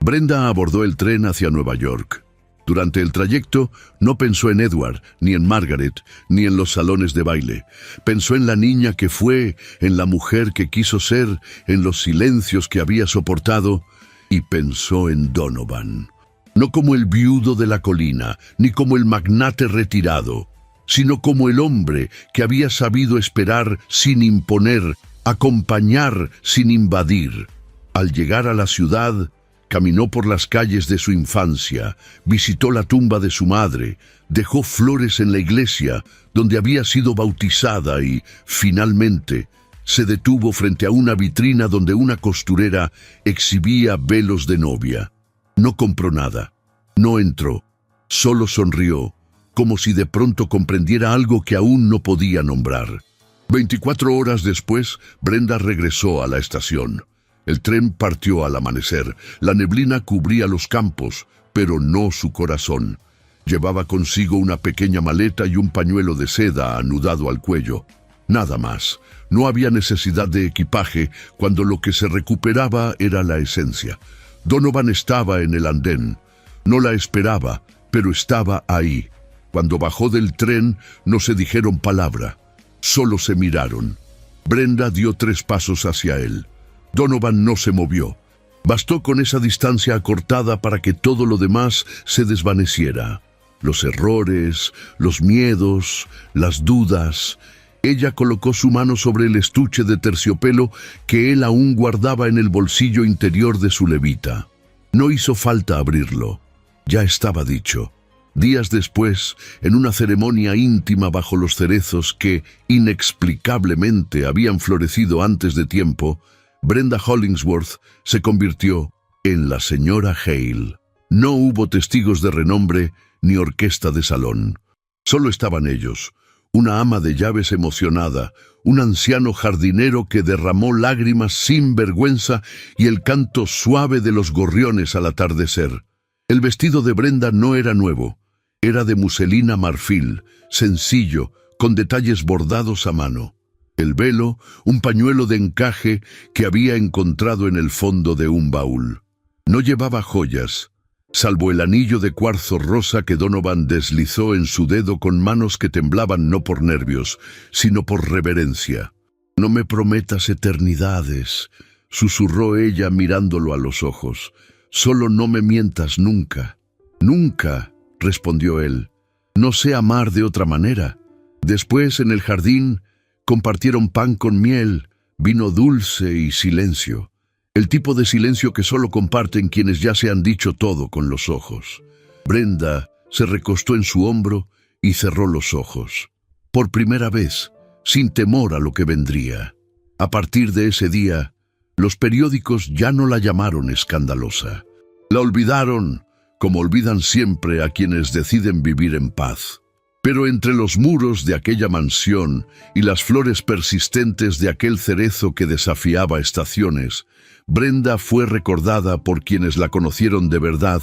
Brenda abordó el tren hacia Nueva York. Durante el trayecto no pensó en Edward, ni en Margaret, ni en los salones de baile. Pensó en la niña que fue, en la mujer que quiso ser, en los silencios que había soportado, y pensó en Donovan. No como el viudo de la colina, ni como el magnate retirado, sino como el hombre que había sabido esperar sin imponer, acompañar sin invadir. Al llegar a la ciudad, caminó por las calles de su infancia, visitó la tumba de su madre, dejó flores en la iglesia donde había sido bautizada y, finalmente, se detuvo frente a una vitrina donde una costurera exhibía velos de novia. No compró nada, no entró, solo sonrió, como si de pronto comprendiera algo que aún no podía nombrar. 24 horas después, Brenda regresó a la estación. El tren partió al amanecer. La neblina cubría los campos, pero no su corazón. Llevaba consigo una pequeña maleta y un pañuelo de seda anudado al cuello. Nada más. No había necesidad de equipaje cuando lo que se recuperaba era la esencia. Donovan estaba en el andén. No la esperaba, pero estaba ahí. Cuando bajó del tren, no se dijeron palabra. Solo se miraron. Brenda dio 3 pasos hacia él. Donovan no se movió. Bastó con esa distancia acortada para que todo lo demás se desvaneciera. Los errores, los miedos, las dudas. Ella colocó su mano sobre el estuche de terciopelo que él aún guardaba en el bolsillo interior de su levita. No hizo falta abrirlo. Ya estaba dicho. Días después, en una ceremonia íntima bajo los cerezos que, inexplicablemente, habían florecido antes de tiempo, Brenda Hollingsworth se convirtió en la señora Hale. No hubo testigos de renombre ni orquesta de salón. Solo estaban ellos, una ama de llaves emocionada, un anciano jardinero que derramó lágrimas sin vergüenza y el canto suave de los gorriones al atardecer. El vestido de Brenda no era nuevo, era de muselina marfil, sencillo, con detalles bordados a mano. El velo, un pañuelo de encaje que había encontrado en el fondo de un baúl. No llevaba joyas, salvo el anillo de cuarzo rosa que Donovan deslizó en su dedo con manos que temblaban no por nervios, sino por reverencia. «No me prometas eternidades», susurró ella mirándolo a los ojos. «Solo no me mientas nunca». «Nunca», respondió él. «No sé amar de otra manera». Después, en el jardín, compartieron pan con miel, vino dulce y silencio. El tipo de silencio que solo comparten quienes ya se han dicho todo con los ojos. Brenda se recostó en su hombro y cerró los ojos. Por primera vez, sin temor a lo que vendría. A partir de ese día, los periódicos ya no la llamaron escandalosa. La olvidaron, como olvidan siempre a quienes deciden vivir en paz. Pero entre los muros de aquella mansión y las flores persistentes de aquel cerezo que desafiaba estaciones, Brenda fue recordada por quienes la conocieron de verdad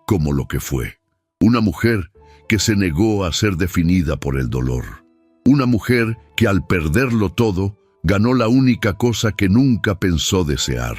como lo que fue. Una mujer que se negó a ser definida por el dolor. Una mujer que al perderlo todo, ganó la única cosa que nunca pensó desear: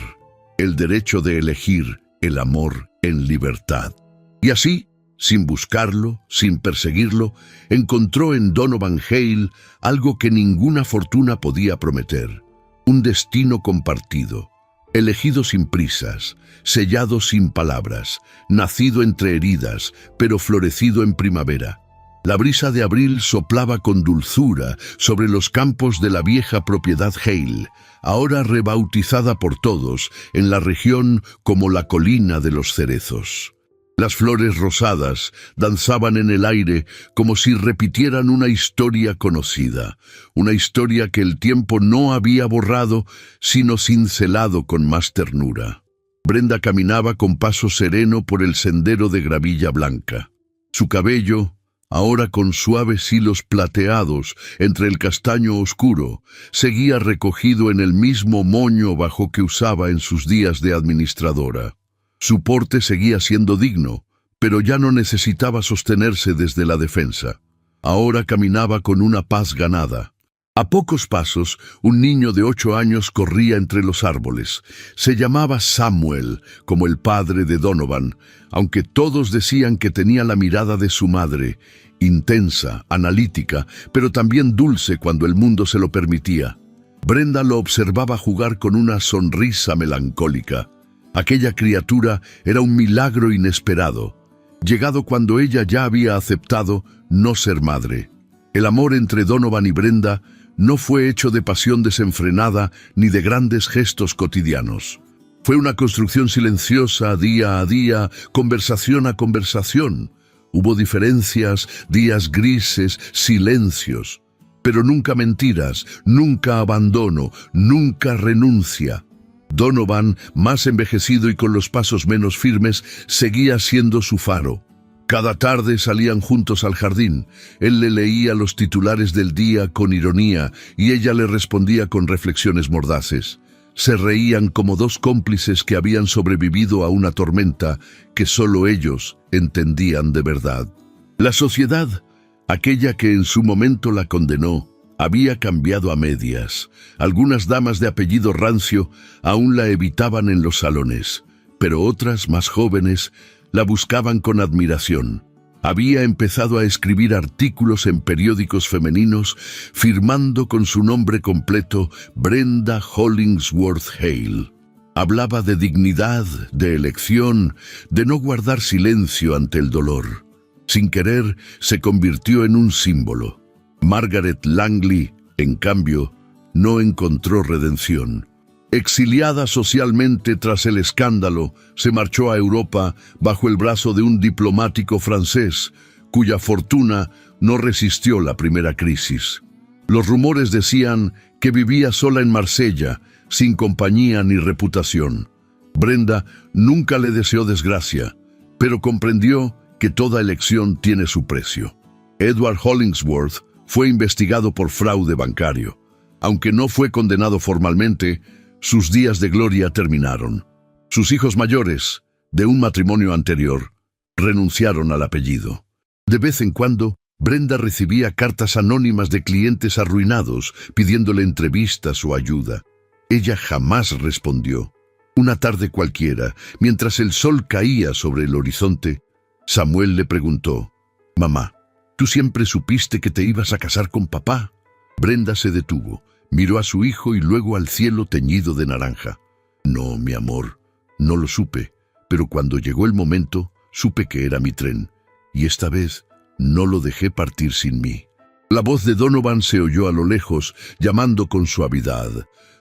el derecho de elegir el amor en libertad. Y así, sin buscarlo, sin perseguirlo, encontró en Donovan Hale algo que ninguna fortuna podía prometer: un destino compartido, elegido sin prisas, sellado sin palabras, nacido entre heridas, pero florecido en primavera. La brisa de abril soplaba con dulzura sobre los campos de la vieja propiedad Hale, ahora rebautizada por todos en la región como la colina de los cerezos. Las flores rosadas danzaban en el aire como si repitieran una historia conocida, una historia que el tiempo no había borrado, sino cincelado con más ternura. Brenda caminaba con paso sereno por el sendero de gravilla blanca. Su cabello, ahora con suaves hilos plateados entre el castaño oscuro, seguía recogido en el mismo moño bajo que usaba en sus días de administradora. Su porte seguía siendo digno, pero ya no necesitaba sostenerse desde la defensa. Ahora caminaba con una paz ganada. A pocos pasos, un niño de 8 años corría entre los árboles. Se llamaba Samuel, como el padre de Donovan, aunque todos decían que tenía la mirada de su madre, intensa, analítica, pero también dulce cuando el mundo se lo permitía. Brenda lo observaba jugar con una sonrisa melancólica. Aquella criatura era un milagro inesperado, llegado cuando ella ya había aceptado no ser madre. El amor entre Donovan y Brenda no fue hecho de pasión desenfrenada ni de grandes gestos cotidianos. Fue una construcción silenciosa día a día, conversación a conversación. Hubo diferencias, días grises, silencios, pero nunca mentiras, nunca abandono, nunca renuncia. Donovan, más envejecido y con los pasos menos firmes, seguía siendo su faro. Cada tarde salían juntos al jardín. Él le leía los titulares del día con ironía y ella le respondía con reflexiones mordaces. Se reían como dos cómplices que habían sobrevivido a una tormenta que solo ellos entendían de verdad. La sociedad, aquella que en su momento la condenó, había cambiado a medias. Algunas damas de apellido rancio aún la evitaban en los salones, pero otras, más jóvenes, la buscaban con admiración. Había empezado a escribir artículos en periódicos femeninos, firmando con su nombre completo Brenda Hollingsworth Hale. Hablaba de dignidad, de elección, de no guardar silencio ante el dolor. Sin querer, se convirtió en un símbolo. Margaret Langley, en cambio, no encontró redención. Exiliada socialmente tras el escándalo, se marchó a Europa bajo el brazo de un diplomático francés, cuya fortuna no resistió la primera crisis. Los rumores decían que vivía sola en Marsella, sin compañía ni reputación. Brenda nunca le deseó desgracia, pero comprendió que toda elección tiene su precio. Edward Hollingsworth fue investigado por fraude bancario. Aunque no fue condenado formalmente, sus días de gloria terminaron. Sus hijos mayores, de un matrimonio anterior, renunciaron al apellido. De vez en cuando, Brenda recibía cartas anónimas de clientes arruinados pidiéndole entrevistas o ayuda. Ella jamás respondió. Una tarde cualquiera, mientras el sol caía sobre el horizonte, Samuel le preguntó: «Mamá, ¿tú siempre supiste que te ibas a casar con papá?» Brenda se detuvo, miró a su hijo y luego al cielo teñido de naranja. «No, mi amor, no lo supe, pero cuando llegó el momento, supe que era mi tren, y esta vez no lo dejé partir sin mí». La voz de Donovan se oyó a lo lejos, llamando con suavidad.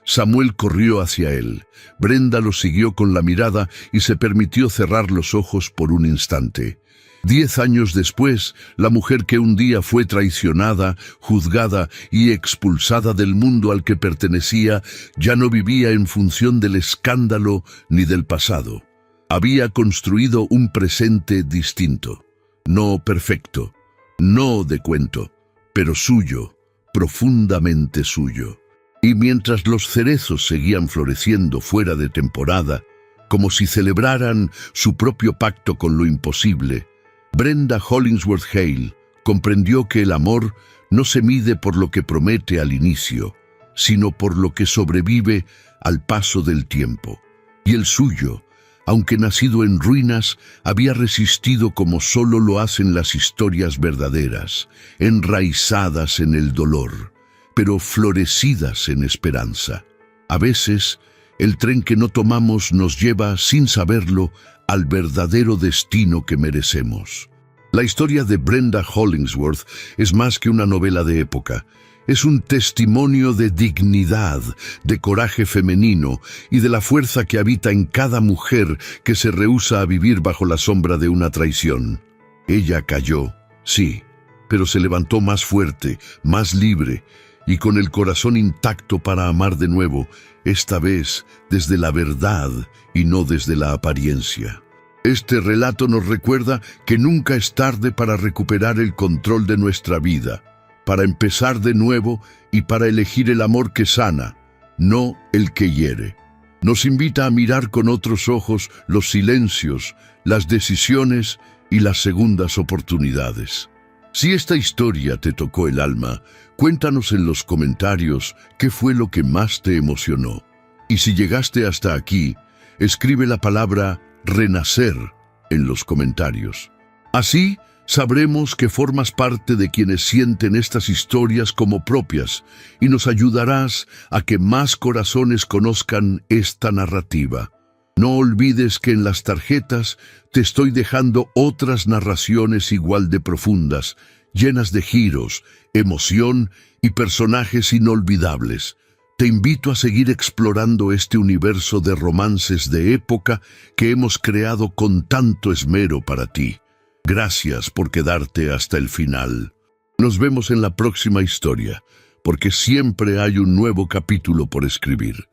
Samuel corrió hacia él. Brenda lo siguió con la mirada y se permitió cerrar los ojos por un instante. 10 años después, la mujer que un día fue traicionada, juzgada y expulsada del mundo al que pertenecía, ya no vivía en función del escándalo ni del pasado. Había construido un presente distinto, no perfecto, no de cuento, pero suyo, profundamente suyo. Y mientras los cerezos seguían floreciendo fuera de temporada, como si celebraran su propio pacto con lo imposible, Brenda Hollingsworth Hale comprendió que el amor no se mide por lo que promete al inicio, sino por lo que sobrevive al paso del tiempo. Y el suyo, aunque nacido en ruinas, había resistido como solo lo hacen las historias verdaderas, enraizadas en el dolor, pero florecidas en esperanza. A veces, el tren que no tomamos nos lleva, sin saberlo, al verdadero destino que merecemos. La historia de Brenda Hollingsworth es más que una novela de época. Es un testimonio de dignidad, de coraje femenino y de la fuerza que habita en cada mujer que se rehúsa a vivir bajo la sombra de una traición. Ella cayó, sí, pero se levantó más fuerte, más libre y con el corazón intacto para amar de nuevo, esta vez desde la verdad y no desde la apariencia. Este relato nos recuerda que nunca es tarde para recuperar el control de nuestra vida, para empezar de nuevo y para elegir el amor que sana, no el que hiere. Nos invita a mirar con otros ojos los silencios, las decisiones y las segundas oportunidades. Si esta historia te tocó el alma, cuéntanos en los comentarios qué fue lo que más te emocionó. Y si llegaste hasta aquí, escribe la palabra renacer en los comentarios. Así sabremos que formas parte de quienes sienten estas historias como propias y nos ayudarás a que más corazones conozcan esta narrativa. No olvides que en las tarjetas te estoy dejando otras narraciones igual de profundas, llenas de giros, emoción y personajes inolvidables. Te invito a seguir explorando este universo de romances de época que hemos creado con tanto esmero para ti. Gracias por quedarte hasta el final. Nos vemos en la próxima historia, porque siempre hay un nuevo capítulo por escribir.